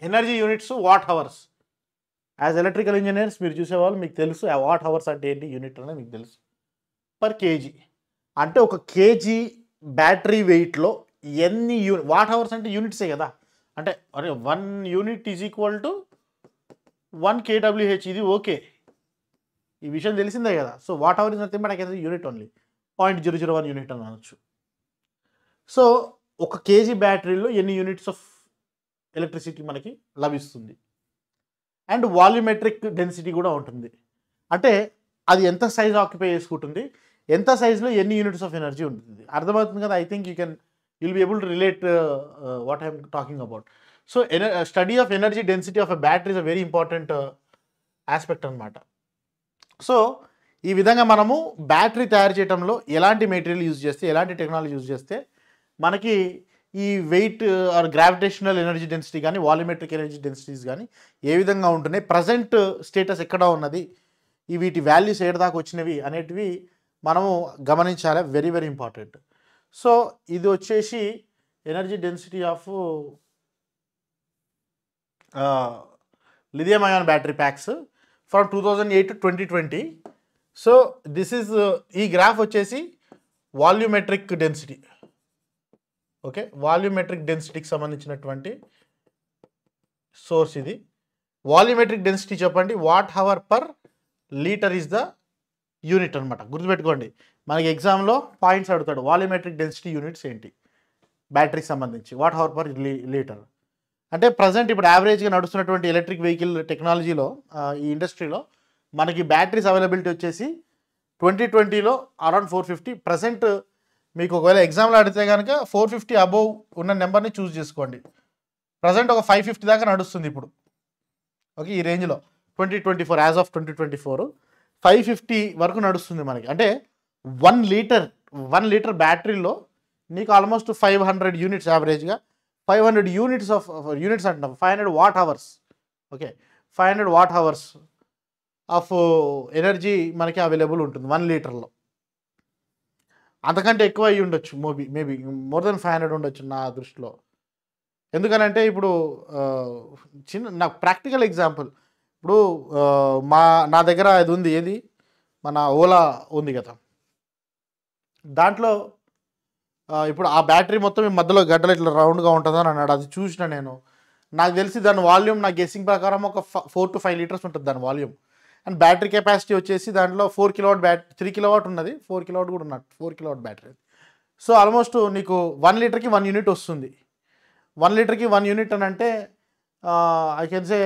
Energy units watt hours. As electrical engineers మీరు చూసేవాళ్ళు మీకు తెలుసు వాట్ అవర్స్ అంటే ఏంటి, యూనిట్ అనేది మీకు తెలుసు. పర్ కేజీ అంటే ఒక కేజీ బ్యాటరీ వెయిట్లో ఎన్ని వాట్ అవర్స్ అంటే యూనిట్సే కదా. అంటే అరే 1 unit is equal to 1 kWh. ఇది ఓకే, ఈ విషయం తెలిసిందే కదా. So watt hour is nothing but unit only 0.001 unit అని అనొచ్చు. సో ఒక కేజీ బ్యాటరీలో ఎన్ని యూనిట్స్ ఆఫ్ ఎలక్ట్రిసిటీ మనకి లభిస్తుంది. అండ్ వాల్యూమెట్రిక్ డెన్సిటీ కూడా ఉంటుంది. అంటే అది ఎంత సైజ్ ఆక్యుపై చేసుకుంటుంది, ఎంత సైజులో ఎన్ని యూనిట్స్ ఆఫ్ ఎనర్జీ ఉంటుంది. అర్థమవుతుంది కదా. I think you'll be able to relate what I'm talking about. So study of energy density of a battery is a very important aspect అనమాట. సో ఈ విధంగా మనము బ్యాటరీ తయారు చేయడంలో ఎలాంటి మెటీరియల్ యూజ్ చేస్తే, ఎలాంటి టెక్నాలజీ యూజ్ చేస్తే మనకి ఈ weight or gravitational energy density కానీ వాల్యూమెట్రిక్ ఎనర్జీ డెన్సిటీస్ కానీ ఏ విధంగా ఉంటున్నాయి, ప్రజెంట్ స్టేటస్ ఎక్కడ ఉన్నది, ఈ వీటి వాల్యూస్ ఏడు దాకా వచ్చినవి అనేటివి మనము గమనించాలి. Very very important. సో ఇది వచ్చేసి energy density of lithium ion battery packs from 2008 to 2020. So this is ఈ గ్రాఫ్ వచ్చేసి వాల్యూమెట్రిక్ డెన్సిటీ. ఓకే, వాల్యూమెట్రిక్ డెన్సిటీకి సంబంధించినటువంటి సోర్స్ ఇది. వాల్యూమెట్రిక్ డెన్సిటీ చెప్పండి, watt hour per litre is the unit అనమాట. గుర్తుపెట్టుకోండి, మనకి ఎగ్జామ్లో పాయింట్స్ అడుగుతాడు. వాల్యూమెట్రిక్ డెన్సిటీ యూనిట్స్ ఏంటి బ్యాటరీకి సంబంధించి, వాట్ అవర్ పర్ లీటర్. అంటే ప్రజెంట్ ఇప్పుడు యావరేజ్గా నడుస్తున్నటువంటి ఎలక్ట్రిక్ వెహికల్ టెక్నాలజీలో ఈ ఇండస్ట్రీలో మనకి బ్యాటరీస్ అవైలబిలిటీ వచ్చేసి 2020లో అరౌండ్ 450. ప్రజెంట్ మీకు ఒకవేళ ఎగ్జామ్లో అడిగితే కనుక 450 అబోవ్ ఉన్న నెంబర్ని చూస్ చేసుకోండి. ప్రజెంట్ ఒక 550 దాకా నడుస్తుంది ఇప్పుడు. ఓకే, ఈ రేంజ్లో 2024 యాజ్ ఆఫ్ 2024 550 వరకు నడుస్తుంది మనకి. అంటే 1 లీటర్ బ్యాటరీలో నీకు ఆల్మోస్ట్ 500 యూనిట్స్ యావరేజ్గా 500 యూనిట్స్ అంటున్నాం, 500 what hours. Okay, 500 what hours of energy మనకి అవైలబుల్ ఉంటుంది 1 లీటర్లో. అంతకంటే ఎక్కువ అయ్యి ఉండొచ్చు, మేబీ మోర్ దెన్ 500 ఉండొచ్చు నా దృష్టిలో. ఎందుకనంటే ఇప్పుడు నాకు ప్రాక్టికల్ ఎగ్జాంపుల్, ఇప్పుడు నా దగ్గర ఇది ఉంది, ఏది మన ఓలా ఉంది కదా, దాంట్లో ఇప్పుడు ఆ బ్యాటరీ మొత్తం ఈ మధ్యలో గడ్డలు ఇట్లా రౌండ్గా ఉంటుందని అన్నాడు. అది చూసిన నేను, నాకు తెలిసి దాని వాల్యూమ్ నా గెస్సింగ్ ప్రకారం ఒక 4 to 5 లీటర్స్ ఉంటుంది దాని వాల్యూమ్. అండ్ బ్యాటరీ కెపాసిటీ వచ్చేసి దాంట్లో 4 కిలోవాట్ 3 కిలోవాట్ ఉన్నది, 4 కిలోవాట్ కూడా ఉన్నట్టు 4 కిలోవాట్ బ్యాటరీ. సో ఆల్మోస్ట్ నీకు 1 లీటర్కి 1 యూనిట్ వస్తుంది. 1 లీటర్కి 1 యూనిట్ అని అంటే ఐ కెన్ సే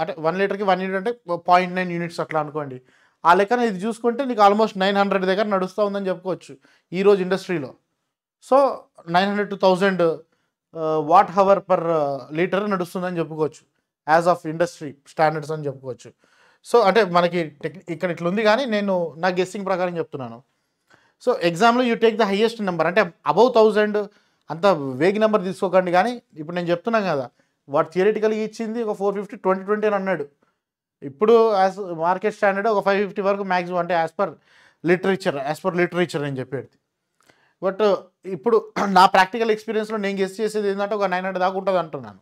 అంటే 1 లీటర్కి 1 యూనిట్ అంటే 0.9 యూనిట్స్ అట్లా అనుకోండి. ఆ లెక్కన ఇది చూసుకుంటే నీకు ఆల్మోస్ట్ 900 దగ్గర నడుస్తూ ఉందని చెప్పుకోవచ్చు ఈరోజు ఇండస్ట్రీలో. So 900 to 1000 watt hour per litre నడుస్తుందని చెప్పుకోవచ్చు యాజ్ ఆఫ్ ఇండస్ట్రీ స్టాండర్డ్స్ అని చెప్పుకోవచ్చు. సో అంటే మనకి ఇక్కడ ఇట్లా ఉంది, కానీ నేను నా గెస్సింగ్ ప్రకారం చెప్తున్నాను. సో ఎగ్జామ్లో you take the highest number, అంటే అబౌవ్ 1000 అంత వేగ్ నెంబర్ తీసుకోకండి. కానీ ఇప్పుడు నేను చెప్తున్నాను కదా, వాడు థియరిటికల్గా ఇచ్చింది ఒక 450 2020 అని అన్నాడు. ఇప్పుడు యాజ్ మార్కెట్ స్టాండర్డ్ ఒక 550 వరకు మ్యాక్సిమం, అంటే యాజ్ పర్ లిటరేచర్ అని చెప్పేది. బట్ ఇప్పుడు నా ప్రాక్టికల్ ఎక్స్పీరియన్స్లో నేను గెస్ చేసేది ఏంటంటే ఒక 900 దాకా ఉంటుంది అంటున్నాను.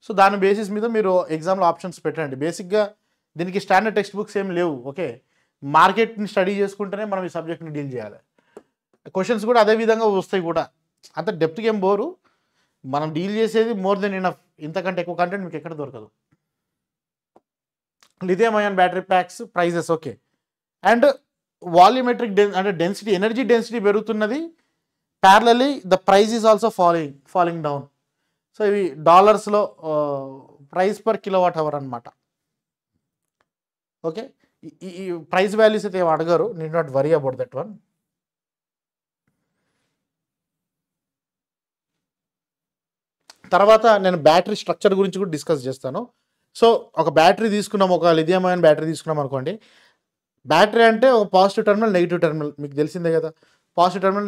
సో దాని బేసిస్ మీద మీరు ఎగ్జామ్లో ఆప్షన్స్ పెట్టండి. బేసిక్గా దీనికి స్టాండర్డ్ టెక్స్ట్ బుక్స్ ఏం లేవు. ఓకే, మార్కెట్ని స్టడీ చేసుకుంటేనే మనం ఈ సబ్జెక్ట్ని డీల్ చేయాలి. క్వశ్చన్స్ కూడా అదే విధంగా వస్తాయి కూడా, అంత డెప్త్గా ఏం పోరు, మనం డీల్ చేసేది మోర్ దెన్ ఇనఫ్, ఇంతకంటే ఎక్కువ కంటెంట్ మీకు ఎక్కడ దొరకదు. Lithium ion battery packs prices okay. And volumetric అంటే డెన్సిటీ, ఎనర్జీ డెన్సిటీ పెరుగుతున్నది, parallelly the price is also falling down. So ఇవి డాలర్స్లో ప్రైస్ పర్ కిలోవాట్ అవర్ అనమాట. ఓకే, ఈ ప్రైస్ వాల్యూస్ అయితే ఏం అడగరు, need not worry about that one. తర్వాత నేను బ్యాటరీ స్ట్రక్చర్ గురించి కూడా డిస్కస్ చేస్తాను. సో ఒక బ్యాటరీ తీసుకున్నాం, ఒక లిథియం అయాన్ బ్యాటరీ తీసుకున్నాం అనుకోండి. బ్యాటరీ అంటే ఒక పాజిటివ్ టెర్మినల్, నెగిటివ్ టెర్మినల్, మీకు తెలిసిందే కదా. పాజిటివ్ టెర్మినల్,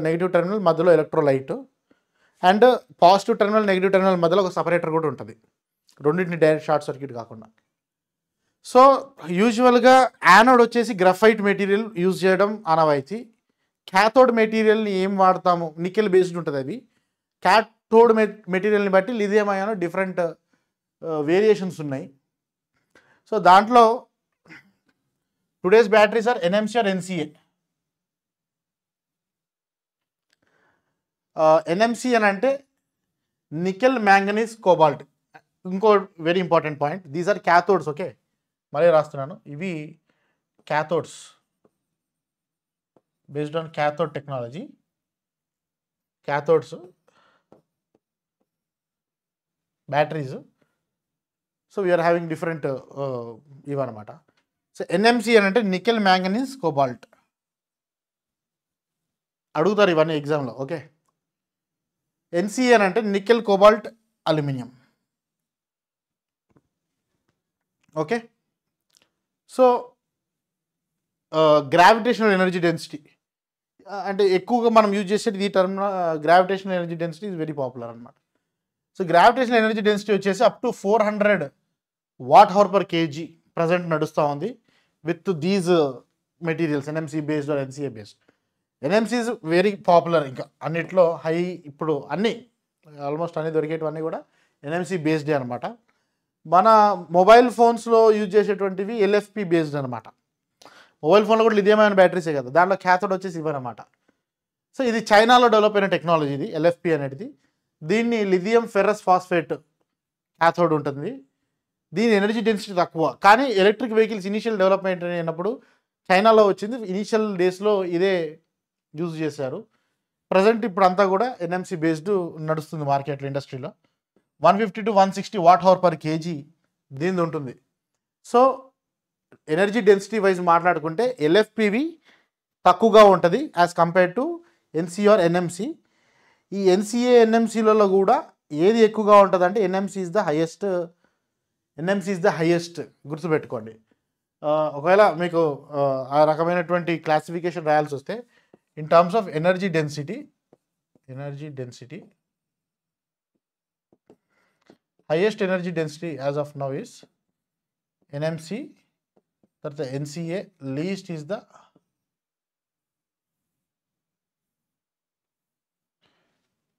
నెగిటివ్ టెర్మినల్ మధ్యలో electrolyte, and positive terminal negative terminal మధ్యలో ఒక సపరేటర్ కూడా ఉంటుంది, రెండింటిని డైరెక్ట్ షార్ట్ సర్క్యూట్ కాకుండా. సో యూజువల్గా యానోడ్ వచ్చేసి గ్రఫైట్ మెటీరియల్ యూజ్ చేయడం ఆనవాయితీ. క్యాథోడ్ మెటీరియల్ని ఏం వాడతాము, నికెల్ బేస్డ్ ఉంటుంది అది. క్యాథోడ్ మెటీరియల్ని బట్టి లిథియం అయాన్ డిఫరెంట్ వేరియేషన్స్ ఉన్నాయి. సో దాంట్లో today's batteries are NMC or NCA. NMC అని అంటే నికెల్ మ్యాంగనీస్ కోబాల్ట్. ఇంకో very important point, these are cathodes. Okay, మళ్ళీ రాస్తున్నాను, ఇవి cathodes based on cathode technology. Cathodes batteries. So we are having different ఇవన్నమాట. So NMC అని అంటే నికెల్ మ్యాంగనీస్ కోబాల్ట్, అడుగుతారు ఇవన్నీ ఎగ్జామ్లో. ఓకే, ఎన్సీఏ అని అంటే nickel cobalt aluminium. Okay, so gravitational energy density అంటే ఎక్కువగా మనం యూజ్ చేసేది ఈ term. Gravitational energy density is very popular అనమాట. సో గ్రావిటేషనల్ ఎనర్జీ డెన్సిటీ వచ్చేసి అప్ టు 400 Wh/kg ప్రజెంట్ నడుస్తూ ఉంది with these materials, NMC based or NCA based. NMC is very popular, ఇంకా అన్నిట్లో హై. ఇప్పుడు అన్నీ ఆల్మోస్ట్ అన్ని దొరికేటివన్నీ కూడా ఎన్ఎంసీ బేస్డే అనమాట. మన మొబైల్ ఫోన్స్లో యూజ్ చేసేటువంటివి ఎల్ఎఫ్పి బేస్డ్ అనమాట. మొబైల్ ఫోన్లో కూడా లిథియం అయాన్ బ్యాటరీసే కదా, దాంట్లో క్యాథోడ్ వచ్చేసి ఇవన్నమాట. సో ఇది చైనాలో డెవలప్ అయిన టెక్నాలజీ ఇది ఎల్ఎఫ్పి అనేది. దీన్ని లిథియం ఫెర్రస్ ఫాస్ఫేట్ క్యాథోడ్ ఉంటుంది. దీని ఎనర్జీ డెన్సిటీ తక్కువ, కానీ ఎలక్ట్రిక్ వెహికల్స్ ఇనీషియల్ డెవలప్మెంట్ అయినప్పుడు చైనాలో వచ్చింది. ఇనీషియల్ డేస్లో ఇదే యూజ్ చేశారు. ప్రజెంట్ ఇప్పుడు అంతా కూడా ఎన్ఎంసీ బేస్డ్ నడుస్తుంది మార్కెట్లో, ఇండస్ట్రీలో. 150 to 160 Wh/kg దీనిది ఉంటుంది. సో ఎనర్జీ డెన్సిటీ వైజ్ మాట్లాడుకుంటే ఎల్ఎఫ్పివి తక్కువగా ఉంటుంది as compared to NC or NMC. ఈ ఎన్సీఏ ఎన్ఎంసీలలో కూడా ఏది ఎక్కువగా ఉంటుంది అంటే ఎన్ఎంసీ ఈజ్ ద హైయెస్ట్. గుర్తుపెట్టుకోండి. ఒకవేళ మీకు ఆ రకమైనటువంటి క్లాసిఫికేషన్ రాయాల్సి వస్తే in terms of energy density highest energy density as of now is NMC, that the NCA, least is the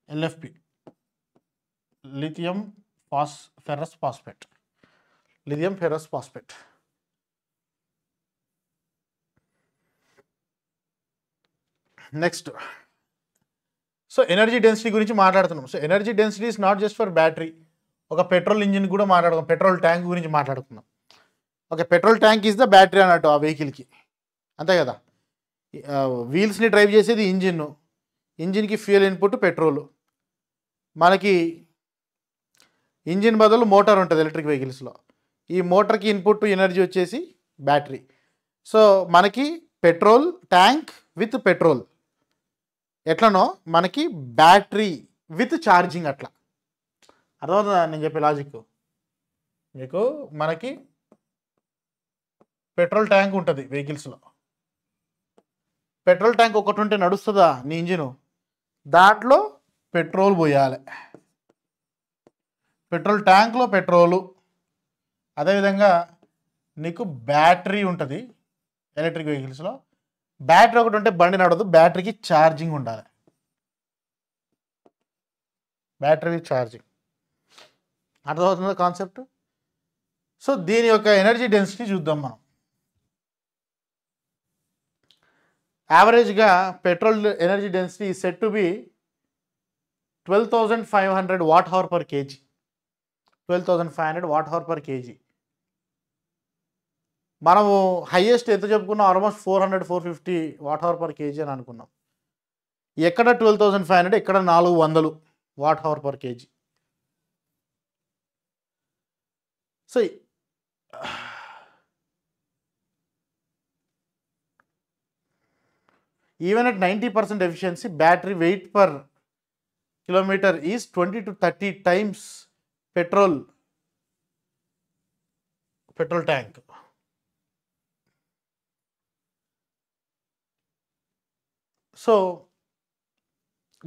LFP, lithium ferrous phosphate. Next, so energy density గురించి మాట్లాడుతున్నాం. So energy density is not just for battery. ఒక petrol engine కూడా మాట్లాడుకుందాం, petrol tank గురించి మాట్లాడుకుందాం. Okay, petrol tank is the battery అన్నట్టు ఆ వెహికల్కి, అంతే కదా. వీల్స్ని డ్రైవ్ చేసేది ఇంజిన్కి ఫ్యూయల్ ఇన్పుట్ పెట్రోల్. మనకి ఇంజిన్ బదులు మోటార్ ఉంటుంది ఎలక్ట్రిక్ వెహికల్స్లో. ఈ మోటార్కి ఇన్పుట్ ఎనర్జీ వచ్చేసి బ్యాటరీ. సో మనకి పెట్రోల్ ట్యాంక్ విత్ పెట్రోల్ ఎట్లనో మనకి బ్యాటరీ విత్ ఛార్జింగ్ అట్లా. అర్థమవుతుందా నేను చెప్పే లాజిక్ మీకు? మనకి పెట్రోల్ ట్యాంక్ ఉంటుంది వెహికల్స్లో. పెట్రోల్ ట్యాంక్ ఒకటి ఉంటే నడుస్తుందా నీ ఇంజిను? దాంట్లో పెట్రోల్ పోయాలి, పెట్రోల్ ట్యాంక్లో పెట్రోలు. అదేవిధంగా నీకు బ్యాటరీ ఉంటుంది ఎలక్ట్రిక్ వెహికల్స్లో. బ్యాటరీ ఒకటి ఉంటే బండి నడవదు, బ్యాటరీకి ఛార్జింగ్ ఉండాలి, బ్యాటరీ విత్ ఛార్జింగ్. అర్థమవుతుందా కాన్సెప్ట్? సో దీని యొక్క ఎనర్జీ డెన్సిటీ చూద్దాం మనం. యావరేజ్గా petrol energy density set to be 12,500 watt hour per kg. 12,500 watt hour per kg. మనము హైయెస్ట్ ఎంత చెప్పుకున్నాం, almost 400-450 watt hour per KG అని అనుకున్నాం. ఎక్కడ 12,500, ఎక్కడ 400 watt hour per KG. So even at 90% efficiency, battery weight per kilometre is 20 to 30 times petrol tank. So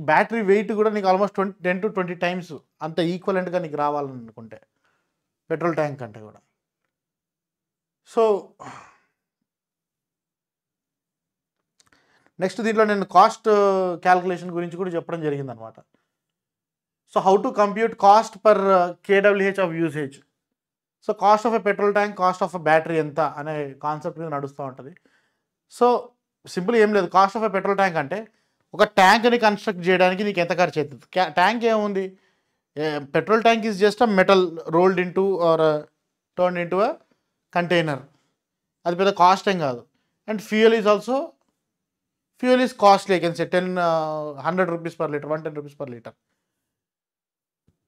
battery weight కూడా నీకు almost 10 to 20 times అంత ఈక్వలెంట్గా నీకు రావాలని అనుకుంటే పెట్రోల్ ట్యాంక్ అంటే కూడా. సో నెక్స్ట్ దీంట్లో నేను కాస్ట్ క్యాల్కులేషన్ గురించి కూడా చెప్పడం జరిగిందనమాట. So how to compute cost per కేడబ్ల్యూహెచ్ of usage. So cost of a petrol tank, cost of a battery ఎంత అనే కాన్సెప్ట్ మీద నడుస్తూ ఉంటుంది. సో సింపుల్ ఏం లేదు, cost of a petrol tank అంటే ఒక ట్యాంక్ని కన్స్ట్రక్ట్ చేయడానికి నీకు ఎంత ఖర్చు అవుతుంది. ట్యాంక్ ఏముంది, petrol tank is just a metal rolled into or turn into a container. అది పెద్ద కాస్ట్ ఏం కాదు. And fuel is costly. I can say 100 rupees per liter, 110 rupees per liter.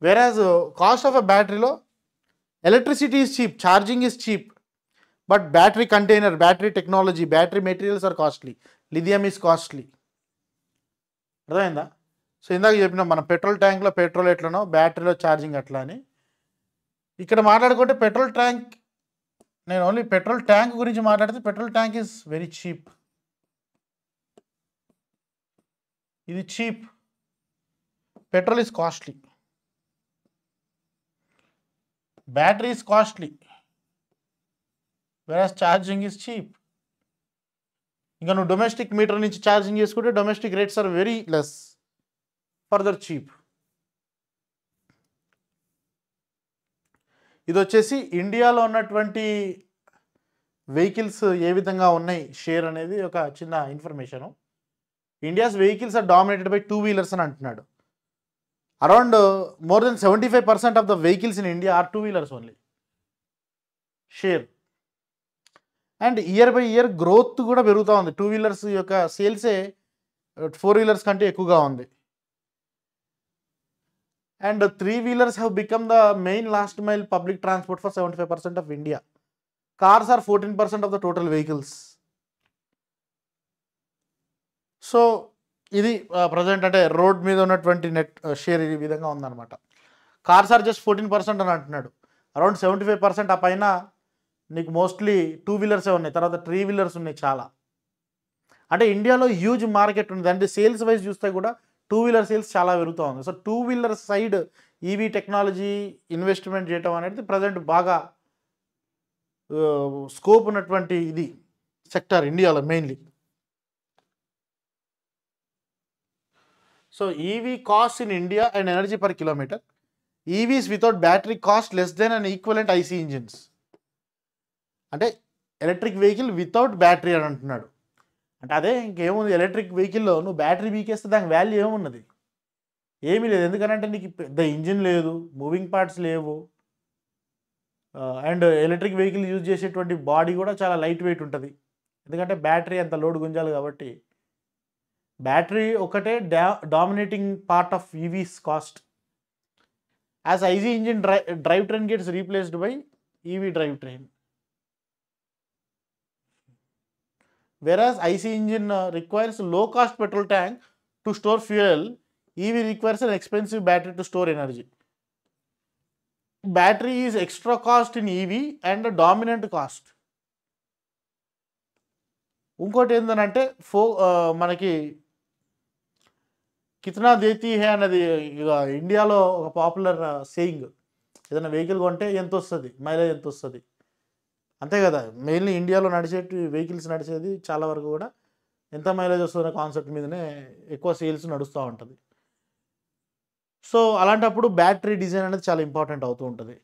Whereas cost of a బ్యాటరీలో electricity is cheap, charging is cheap, but battery container, battery technology, battery materials are costly, lithium is costly. అర్థమైందా? So ఇందాక చెప్పినాం మనం petrol ట్యాంక్లో petrol ఎట్లనో బ్యాటరీలో charging అట్లా అని. ఇక్కడ మాట్లాడుకుంటే పెట్రోల్ ట్యాంక్, నేను ఓన్లీ పెట్రోల్ ట్యాంక్ గురించి మాట్లాడితే petrol tank is very cheap. ఇది cheap, petrol is costly, battery is costly, whereas charging is cheap. ఇంకా నువ్వు డొమెస్టిక్ మీటర్ నుంచి ఛార్జింగ్ చేసుకుంటే domestic rates are very less, further cheap. ఇది వచ్చేసి ఇండియాలో ఉన్నటువంటి వెహికల్స్ ఏ విధంగా ఉన్నాయి షేర్ అనేది ఒక చిన్న information. India's vehicles are dominated by 2-wheelers అని అంటున్నాడు. Around more than 75% of the vehicles in India are 2-wheelers only share. And year by year growth కూడా పెరుగుతూ ఉంది. 2-wheelers యొక్క సేల్సే 4-wheelers కంటే ఎక్కువగా ఉంది. And 3-wheelers have become the main last mile public transport for 75% of India. Cars are 14% of the total vehicles. So ఇది present అంటే road మీద ఉన్నటువంటి నెట్ షేర్ ఈ విధంగా ఉందన్నమాట. కార్స్ ఆర్ జస్ట్ 14% అని అంటున్నాడు. అరౌండ్ 75% ఆ పైన నీకు మోస్ట్లీ 2-wheelers ఉన్నాయి, తర్వాత 3-wheelers ఉన్నాయి చాలా. అంటే ఇండియాలో హ్యూజ్ మార్కెట్ ఉంది. అంటే సేల్స్ వైజ్ చూస్తే కూడా 2-wheeler సేల్స్ చాలా పెరుగుతూ ఉంది. So 2-wheeler side EV technology investment చేయటం అనేది ప్రజెంట్ బాగా స్కోప్ ఉన్నటువంటి ఇది సెక్టర్ ఇండియాలో mainly. So EV cost in India and energy per kilometre. EVs without battery cost less than and equivalent IC engines. అంటే ఎలక్ట్రిక్ వెహికల్ వితౌట్ బ్యాటరీ అని అంటున్నాడు. అంటే అదే ఇంకేముంది, ఎలక్ట్రిక్ వెహికల్లో నువ్వు బ్యాటరీ బీకేస్తే దానికి వాల్యూ ఏమున్నది, ఏమీ లేదు. ఎందుకంటే నీకు పెద్ద ఇంజిన్ లేదు, మూవింగ్ పార్ట్స్ లేవు, అండ్ ఎలక్ట్రిక్ వెహికల్ యూజ్ చేసేటువంటి బాడీ కూడా చాలా లైట్ వెయిట్ ఉంటుంది. ఎందుకంటే బ్యాటరీ అంత లోడ్ గుంజాలి కాబట్టి బ్యాటరీ ఒకటే dominating part of EVs cost. As IG engine drive train gets replaced by EV drive train. Whereas IC engine requires low cost petrol tank to store fuel, EV requires an expensive battery to store energy. Battery is extra cost in EV and a dominant cost. ఇంకోటి ఏంటంటే మనకి కితనా దేతీ హే అన్నది ఇండియాలో ఒక popular saying. ఏదైనా vehicle కొంటే ఎంత వస్తుంది, మైలేజ్ ఎంత వస్తుంది, అంతే కదా. మెయిన్లీ ఇండియాలో నడిచేటి వెహికల్స్ నడిచేది చాలా వరకు కూడా ఎంత మైలేజ్ వస్తుందనే కాన్సెప్ట్ మీదనే ఎక్కువ సేల్స్ నడుస్తూ ఉంటుంది. సో అలాంటప్పుడు బ్యాటరీ డిజైన్ అనేది చాలా ఇంపార్టెంట్ అవుతూ ఉంటుంది.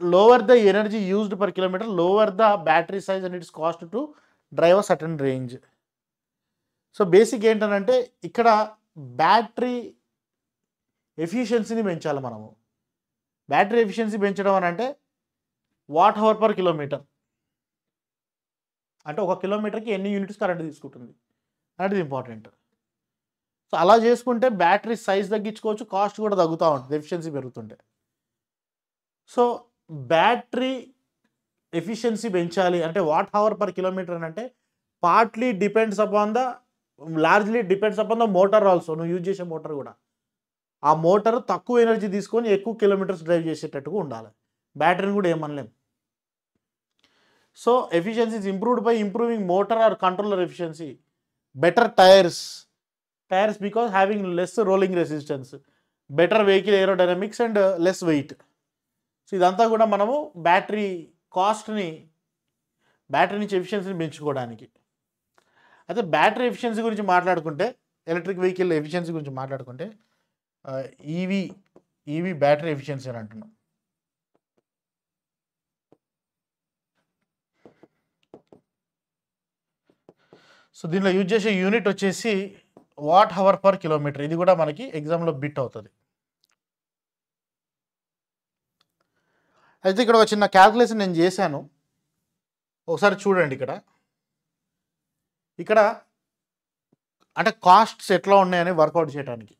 Lower the energy used per kilometre, lower the battery size and its cost to drive a certain range. So basic ఏంటంటే ఇక్కడ బ్యాటరీ ఎఫిషియన్సీని పెంచాలి మనము. బ్యాటరీ ఎఫిషియన్సీ పెంచడం అని అంటే వాట్ అవర్ పర్ కిలోమీటర్, అంటే ఒక కిలోమీటర్కి ఎన్ని యూనిట్స్ కరెంట్ తీసుకుంటుంది అనేది ఇంపార్టెంట్. సో అలా చేసుకుంటే బ్యాటరీ సైజ్ తగ్గించుకోవచ్చు, కాస్ట్ కూడా తగ్గుతూ ఉంటుంది ఎఫిషియన్సీ పెరుగుతుంటే. సో బ్యాటరీ ఎఫిషియన్సీ పెంచాలి అంటే వాట్ అవర్ పర్ కిలోమీటర్ అని అంటే largely depends upon the motor also. నువ్వు యూజ్ చేసే మోటార్ కూడా, ఆ మోటార్ తక్కువ ఎనర్జీ తీసుకొని ఎక్కువ కిలోమీటర్స్ డ్రైవ్ చేసేటట్టుగా ఉండాలి. బ్యాటరీని కూడా ఏమనలేం. So efficiency is improved by improving motor or controller efficiency. Better tyres because having less rolling resistance, better vehicle aerodynamics and less weight. So ఇదంతా కూడా మనము బ్యాటరీ నుంచి ఎఫిషియన్సీని పెంచుకోవడానికి. అయితే బ్యాటరీ ఎఫిషియన్సీ గురించి మాట్లాడుకుంటే, ఎలక్ట్రిక్ వెహికల్ ఎఫిషియన్సీ గురించి మాట్లాడుకుంటే ఈవీ బ్యాటరీ ఎఫిషియన్సీ అని అంటున్నాం. సో దీనిలో యూజ్ చేసే యూనిట్ వచ్చేసి వాట్ అవర్ పర్ కిలోమీటర్. ఇది కూడా మనకి ఎగ్జామ్లో బిట్ అవుతుంది. అయితే ఇక్కడ ఒక చిన్న క్యాల్కులేషన్ నేను చేశాను, ఒకసారి చూడండి. ఇక్కడ అంటే కాస్ట్స్ ఎట్లా ఉన్నాయని వర్కౌట్ చేయడానికి.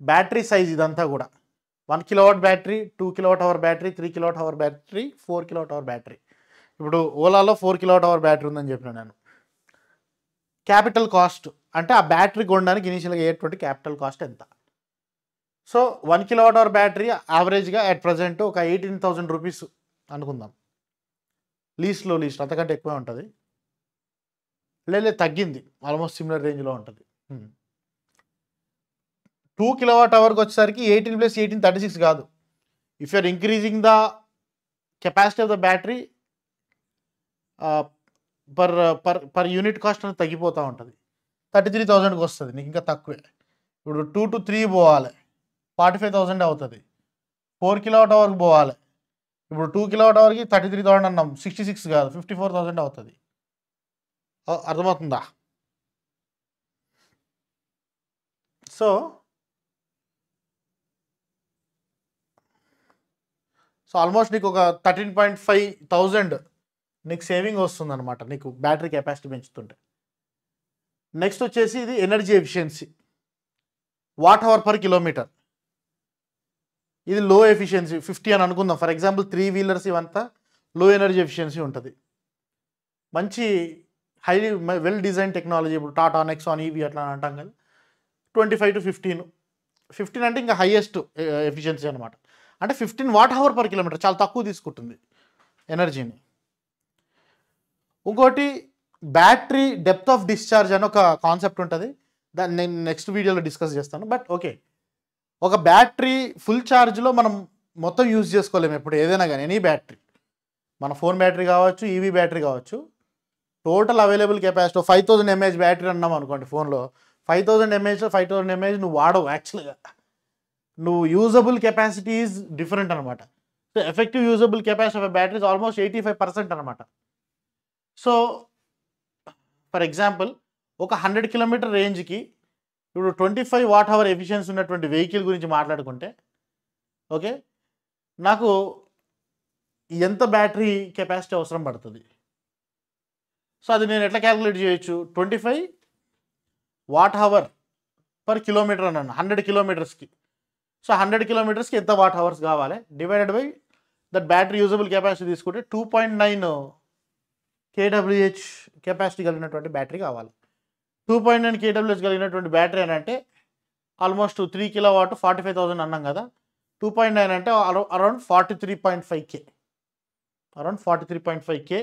బ్యాటరీ సైజ్ ఇదంతా కూడా 1 kilowatt battery, 2 kilowatt hour battery, 3 kilowatt hour battery, 4 kilowatt hour battery. ఇప్పుడు ఓలాలో 4 కిలోవాట్ అవర్ బ్యాటరీ ఉందని చెప్పిన నేను. క్యాపిటల్ కాస్ట్ అంటే ఆ బ్యాటరీ కొనడానికి ఇనీషియల్గా అయ్యేటువంటి క్యాపిటల్ కాస్ట్ ఎంత. సో 1 కిలోవాట్ అవర్ బ్యాటరీ యావరేజ్గా అట్ ప్రజెంట్ ఒక 18,000 రూపీస్ అనుకుందాం. లీస్ట్ అంతకంటే ఎక్కువే ఉంటుంది, లేదు తగ్గింది, ఆల్మోస్ట్ సిమిలర్ రేంజ్లో ఉంటుంది. 2 కిలోవాట్ అవర్కి వచ్చేసరికి 18 + 18 36 కాదు. If you are increasing the capacity of the battery per unit cost అనేది తగ్గిపోతూ ఉంటుంది. 33,000కి వస్తుంది, నీకు ఇంకా తక్కువే. ఇప్పుడు 2 to 3 పోవాలి, 45,000 అవుతుంది. 4 కిలోవాట్ అవర్కి పోవాలి, ఇప్పుడు 2 కిలోవాట్ అవర్కి 33,000 అన్నాం, 66 కాదు 54,000 అవుతుంది. అర్థమవుతుందా? సో ఆల్మోస్ట్ నీకు ఒక 13,500 నీకు సేవింగ్ వస్తుంది అనమాట, నీకు బ్యాటరీ కెపాసిటీ పెంచుతుంటే. నెక్స్ట్ వచ్చేసి ఇది energy efficiency, watt hour per kilometre. ఇది లో ఎఫిషియన్సీ 50 అని అనుకుందాం. ఫర్ ఎగ్జాంపుల్ 3 వీలర్స్ ఇవంతా లో ఎనర్జీ ఎఫిషియన్సీ ఉంటుంది. మంచి హైలీ వెల్ డిజైన్ టెక్నాలజీ, ఇప్పుడు టాటా నెక్సాన్ ఈవీ అట్లా అంటాం కదా, 25 to 15 అంటే ఇంకా హైయెస్ట్ ఎఫిషియన్సీ అనమాట. అంటే 15 వాట్ అవర్ పర్ కిలోమీటర్, చాలా తక్కువ తీసుకుంటుంది ఎనర్జీని. ఇంకోటి బ్యాటరీ డెప్త్ ఆఫ్ డిశ్చార్జ్ అని ఒక కాన్సెప్ట్ ఉంటుంది, దాన్ని నేను నెక్స్ట్ వీడియోలో డిస్కస్ చేస్తాను. బట్ ఓకే, ఒక బ్యాటరీ ఫుల్ ఛార్జ్లో మనం మొత్తం యూజ్ చేసుకోలేము ఎప్పుడు, ఏదైనా కానీ ఎనీ బ్యాటరీ, మన ఫోన్ బ్యాటరీ కావచ్చు, ఈవీ బ్యాటరీ కావచ్చు. Total available capacity 5000 mAh battery అన్నాం అనుకోండి ఫోన్లో, 5000 mAh నువ్వు వాడవు యాక్చువల్గా. నువ్వు యూజబుల్ కెపాసిటీ ఈజ్ డిఫరెంట్ అనమాట. So effective usable capacity of battery is almost 85% అనమాట. సో ఫర్ ఎగ్జాంపుల్ ఒక 100 కిలోమీటర్ రేంజ్కి ఇప్పుడు 25 వాట్ అవర్ ఎఫిషియన్సీ ఉన్నటువంటి వెహికల్ గురించి మాట్లాడుకుంటే, ఓకే, నాకు ఎంత బ్యాటరీ కెపాసిటీ అవసరం పడుతుంది. సో అది నేను ఎట్లా క్యాలిక్యులేట్ చేయొచ్చు, 25 వాట్ అవర్ పర్ కిలోమీటర్ అన్నాను 100 కిలోమీటర్స్కి. సో 100 కిలోమీటర్స్కి ఎంత వాట్ అవర్స్ కావాలి, divided by that battery usable capacity తీసుకుంటే 2.9 kWh కెపాసిటీ కలిగినటువంటి బ్యాటరీ కావాలి. 2.9 kWh కలిగినటువంటి బ్యాటరీ అని అంటే ఆల్మోస్ట్ 3 కిలోవాట్ 45,000 అన్నాం కదా. 2.9 అంటే around 43.5K, around 43.5K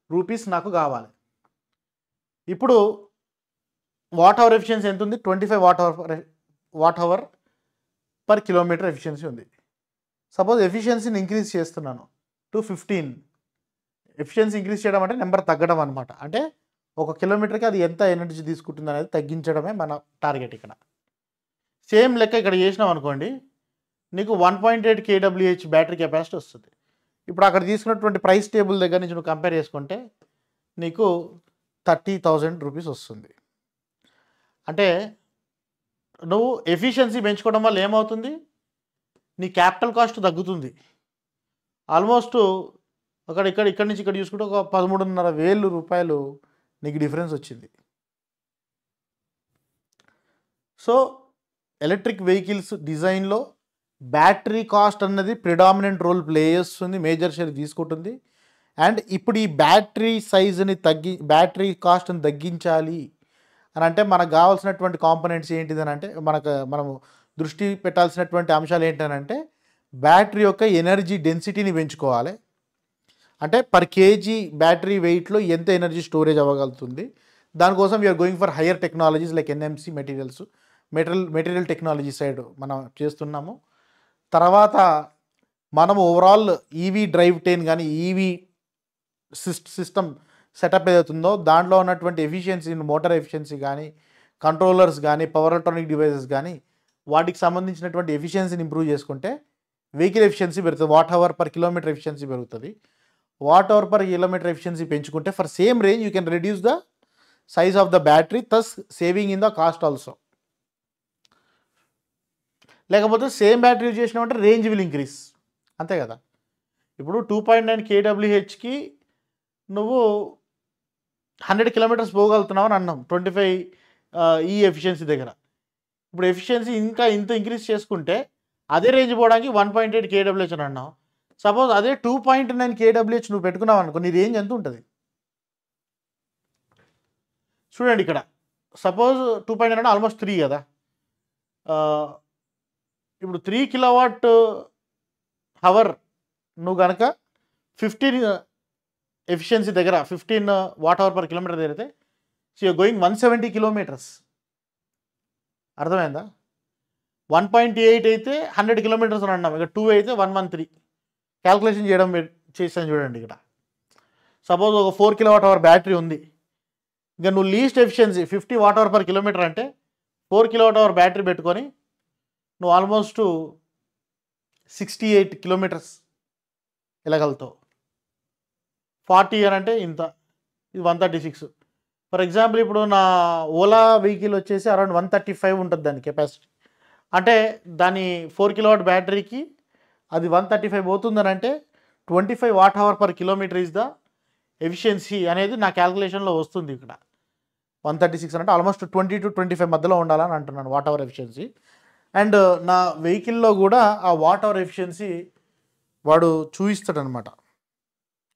rupees నాకు కావాలి. ఇప్పుడు వాట్ అవర్ ఎఫిషియన్సీ ఎంత ఉంది, 25 watt hour per kilometre efficiency ఉంది. సపోజ్ ఎఫిషియన్సీని ఇంక్రీజ్ చేస్తున్నాను టు 15. ఎఫిషియన్సీ ఇంక్రీజ్ చేయడం అంటే నెంబర్ తగ్గడం అనమాట. అంటే ఒక కిలోమీటర్కి అది ఎంత ఎనర్జీ తీసుకుంటుంది అనేది తగ్గించడమే మన టార్గెట్ ఇక్కడ. సేమ్ లెక్క ఇక్కడ చేసినాం అనుకోండి, నీకు 1.8 kWh బ్యాటరీ కెపాసిటీ వస్తుంది. ఇప్పుడు అక్కడ తీసుకున్నటువంటి ప్రైస్ టేబుల్ దగ్గర నుంచి నువ్వు కంపేర్ చేసుకుంటే నీకు 30,000 రూపీస్ వస్తుంది. అంటే నువ్వు ఎఫిషియన్సీ పెంచుకోవడం వల్ల ఏమవుతుంది, నీ క్యాపిటల్ కాస్ట్ తగ్గుతుంది. ఆల్మోస్ట్ ఇక్కడి నుంచి ఇక్కడ చూసుకుంటే ఒక 13,500 రూపాయలు నీకు డిఫరెన్స్ వచ్చింది. సో ఎలక్ట్రిక్ వెహికల్స్ డిజైన్లో బ్యాటరీ కాస్ట్ అన్నది ప్రిడామినెంట్ రోల్ ప్లే చేస్తుంది, మేజర్ షేర్ తీసుకుంటుంది. అండ్ ఇప్పుడు ఈ బ్యాటరీ కాస్ట్ని తగ్గించాలి అని అంటే మనకు కావాల్సినటువంటి కాంపోనెంట్స్ ఏంటిదని అంటే మనము దృష్టి పెట్టాల్సినటువంటి అంశాలు ఏంటనంటే బ్యాటరీ యొక్క ఎనర్జీ డెన్సిటీని పెంచుకోవాలి. అంటే పర్ కేజీ బ్యాటరీ వెయిట్లో ఎంత ఎనర్జీ స్టోరేజ్ అవ్వగలుగుతుంది. దానికోసం we're going for higher technologies like NMC material technology side మనం చేస్తున్నాము. తర్వాత మనము ఓవరాల్ ఈవీ డ్రైవ్ ట్రైన్ కానీ ఈవీ సిస్టమ్ సెటప్ ఏదవుతుందో దాంట్లో ఉన్నటువంటి ఎఫిషియన్సీని, మోటార్ ఎఫిషియన్సీ కానీ, కంట్రోలర్స్ కానీ, పవర్ ఎలక్ట్రానిక్ డివైసెస్ కానీ వాటికి సంబంధించినటువంటి ఎఫిషియన్సీని ఇంప్రూవ్ చేసుకుంటే వెహికల్ ఎఫిషియన్సీ పెరుగుతుంది. వాట్/కిలోమీటర్ ఎఫిషియన్సీ పెరుగుతుంది. వాట్/కిలోమీటర్ ఎఫిషియన్సీ పెంచుకుంటే for same range you can reduce the size of the battery, thus saving in the cost also. లేకపోతే సేమ్ బ్యాటరీ యూజ్ చేసినామంటే రేంజ్ విల్ ఇంక్రీజ్, అంతే కదా. ఇప్పుడు 2.9 kWhకి నువ్వు 100 కిలోమీటర్స్ పోగలుగుతున్నావు అని అన్నాం 25 ఈ ఎఫిషియన్సీ దగ్గర. ఇప్పుడు ఎఫిషియన్సీ ఇంకా ఇంత ఇంక్రీజ్ చేసుకుంటే అదే రేంజ్ పోవడానికి 1.8 kWh అని అన్నావు. సపోజ్ అదే 2.9 kWh నువ్వు పెట్టుకున్నావు అనుకో, నీ రేంజ్ ఎంత ఉంటుంది చూడండి. ఇక్కడ సపోజ్ 2.9 అంటే ఆల్మోస్ట్ 3 కదా. ఇప్పుడు 3 kWh నువ్వు కనుక 15 ఎఫిషియన్సీ దగ్గర 15 Wh/km దగ్గర అయితే సో యూర్ గోయింగ్ 170 కిలోమీటర్స్. అర్థమైందా? 1.8 అయితే 100 కిలోమీటర్స్ అని అన్నాం, ఇక 2 అయితే 113. క్యాల్కులేషన్ చేసాను చూడండి. ఇక్కడ సపోజ్ ఒక 4 kWh బ్యాటరీ ఉంది, ఇక నువ్వు లీస్ట్ ఎఫిషియన్సీ 50 Wh/km అంటే 4 kWh బ్యాటరీ పెట్టుకొని నువ్వు ఆల్మోస్ట్ 68 కిలోమీటర్స్ వెళ్ళగలుగుతావు. 40 అని అంటే ఇంత, ఇది 136. ఫర్ ఎగ్జాంపుల్ ఇప్పుడు నా ఓలా వెహికల్ వచ్చేసి అరౌండ్ 135 ఉంటుంది దాని కెపాసిటీ. అంటే దాని 4 kW బ్యాటరీకి అది 135 పోతుందని అంటే 25 Wh/km ఈజ్ ద ఎఫిషియన్సీ అనేది నా క్యాల్కులేషన్లో వస్తుంది. ఇక్కడ 136 అంటే ఆల్మోస్ట్ 20 to 25 మధ్యలో ఉండాలని అంటున్నాను వాట్ అవర్ ఎఫిషియన్సీ. అండ్ నా వెహికల్లో కూడా ఆ వాట్ అవర్ ఎఫిషియన్సీ వాడు చూపిస్తాడనమాట.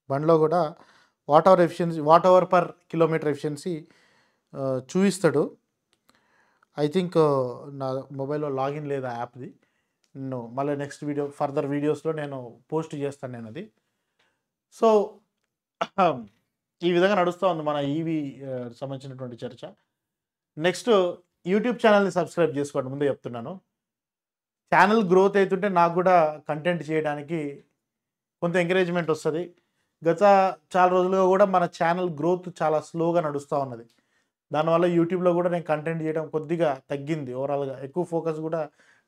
బండిలో కూడా వాట్ అవర్/km ఎఫిషియన్సీ చూపిస్తాడు. ఐ థింక్ నా మొబైల్లో లాగిన్ లేదు ఆ యాప్ది. నేను మళ్ళీ నెక్స్ట్ ఫర్దర్ వీడియోస్లో నేను పోస్ట్ చేస్తాను నేను అది. సో ఈ విధంగా నడుస్తూ ఉంది మన ఈవీ సంబంధించినటువంటి చర్చ. నెక్స్ట్ యూట్యూబ్ ఛానల్ని సబ్స్క్రైబ్ చేసుకోండి, ముందే చెప్తున్నాను. ఛానల్ గ్రోత్ అవుతుంటే నాకు కూడా కంటెంట్ చేయడానికి కొంత ఎంకరేజ్మెంట్ వస్తుంది. గత చాలా రోజులుగా కూడా మన ఛానల్ గ్రోత్ చాలా స్లోగా నడుస్తూ ఉన్నది. దానివల్ల యూట్యూబ్లో కూడా నేను కంటెంట్ చేయడం కొద్దిగా తగ్గింది. ఓవరాల్గా ఎక్కువ ఫోకస్ కూడా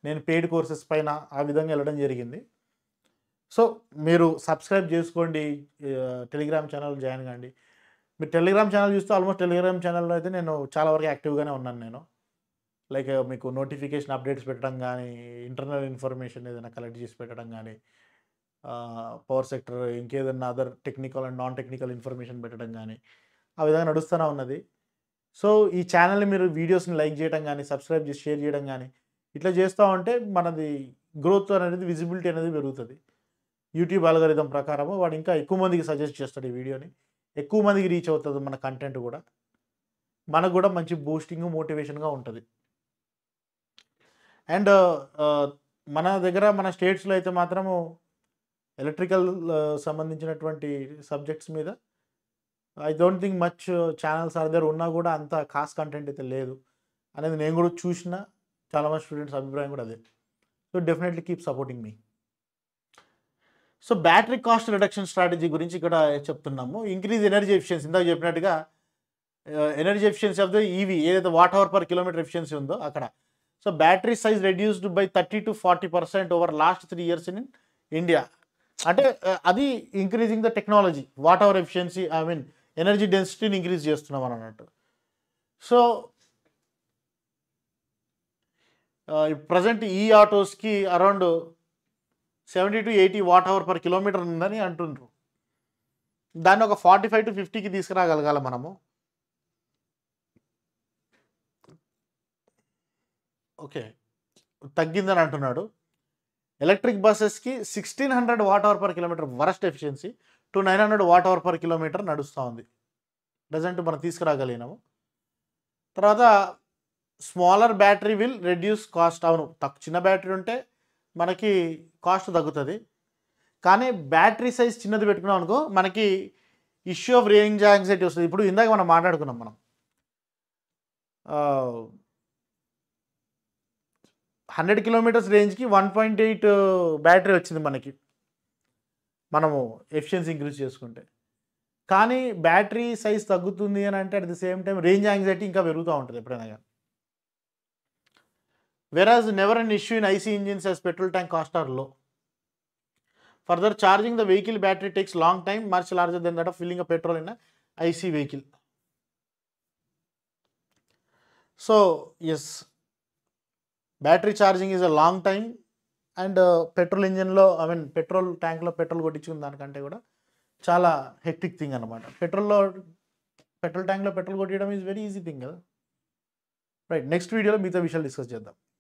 నేను పెయిడ్ కోర్సెస్ పైన ఆ విధంగా వెళ్ళడం జరిగింది. సో మీరు సబ్స్క్రైబ్ చేసుకోండి, టెలిగ్రామ్ ఛానల్ జాయిన్ కాండి. మీరు టెలిగ్రామ్ ఛానల్ చూస్తే ఆల్మోస్ట్ టెలిగ్రామ్ ఛానల్లో అయితే నేను చాలా వరకు యాక్టివ్గానే ఉన్నాను. నేను లైక్ మీకు నోటిఫికేషన్ అప్డేట్స్ పెట్టడం కానీ, ఇంటర్నల్ ఇన్ఫర్మేషన్ ఏదైనా కలెక్ట్ చేసి పెట్టడం కానీ, పవర్ సెక్టర్ ఇంకేదన్నా other technical and non technical information పెట్టడం కానీ ఆ విధంగా నడుస్తూనే ఉన్నది. సో ఈ ఛానల్ని మీరు వీడియోస్ని లైక్ చేయడం కానీ, సబ్స్క్రైబ్ చేసి షేర్ చేయడం కానీ ఇట్లా చేస్తూ ఉంటే మనది గ్రోత్ అనేది, విజిబిలిటీ అనేది పెరుగుతుంది. యూట్యూబ్ అల్గోరిథం ప్రకారము వాడు ఇంకా ఎక్కువ మందికి సజెస్ట్ చేస్తాడు ఈ వీడియోని, ఎక్కువ మందికి రీచ్ అవుతుంది మన కంటెంట్ కూడా, మనకు కూడా మంచి బూస్టింగ్ మోటివేషన్గా ఉంటుంది. అండ్ మన దగ్గర మన స్టేట్స్లో అయితే మాత్రము ఎలక్ట్రికల్ సంబంధించినటువంటి సబ్జెక్ట్స్ మీద I don't think much channels దగ్గర ఉన్నా కూడా అంత కాస్ట్ కంటెంట్ అయితే లేదు అనేది నేను కూడా చూసిన చాలామంది స్టూడెంట్స్ అభిప్రాయం కూడా అదే. So definitely keep supporting me. So battery cost reduction strategy గురించి ఇక్కడ చెప్తున్నాము. ఇంక్రీజ్ ఎనర్జీ ఎఫిషియన్సీ, ఇందాక చెప్పినట్టుగా energy efficiency of the EV ఏదైతే Wh/km ఎఫిషియన్సీ ఉందో అక్కడ. So battery size reduced by 30 to 40% over last 3 years in India. అంటే అది increasing the technology, watt hour efficiency, I mean energy డెన్సిటీని ఇంక్రీజ్ చేస్తున్నాం అని అన్నట్టు. సో ప్రజెంట్ ఈ ఆటోస్కి అరౌండ్ 70 to 80 Wh/km ఉందని అంటుండ్రు. దాన్ని ఒక 45 to 50కి తీసుకురాగలగాల మనము. ఓకే, తగ్గిందని అంటున్నాడు. ఎలక్ట్రిక్ బస్సెస్కి 1600 Wh/km worst efficiency to 900 Wh/km నడుస్తూ ఉంది. ప్రజెంట్ మనం తీసుకురాగలిగినాము. తర్వాత smaller battery will reduce cost. అవును, చిన్న బ్యాటరీ ఉంటే మనకి కాస్ట్ తగ్గుతుంది. కానీ బ్యాటరీ సైజ్ చిన్నది పెట్టుకున్నాం అనుకో మనకి ఇష్యూ ఆఫ్ రేంజ్ యాంగ్జైటీ వస్తుంది. ఇప్పుడు ఇందాక మనం మాట్లాడుకున్నాం, మనం 100 km రేంజ్కి 1.8 బ్యాటరీ వచ్చింది మనకి, మనము ఎఫిషియన్సీ ఇంక్రీజ్ చేసుకుంటే. కానీ బ్యాటరీ సైజ్ తగ్గుతుంది అని అంటే at the same time range anxiety ఇంకా పెరుగుతూ ఉంటుంది ఎప్పుడైనా కానీ. whereas never an issue in IC engines as petrol tank cost are low. Further, charging the vehicle battery takes long time, much larger than that of filling a petrol in a IC vehicle. So yes, battery charging is a long time, and petrol engine lo, I mean petrol tank lo petrol కొట్టించుకున్న దానికంటే కూడా చాలా hectic thing అనమాట. Petrol ట్యాంక్లో petrol కొట్టడం is very easy thing కదా. Right, next వీడియోలో మిగతా విషయాలు డిస్కస్ చేద్దాం.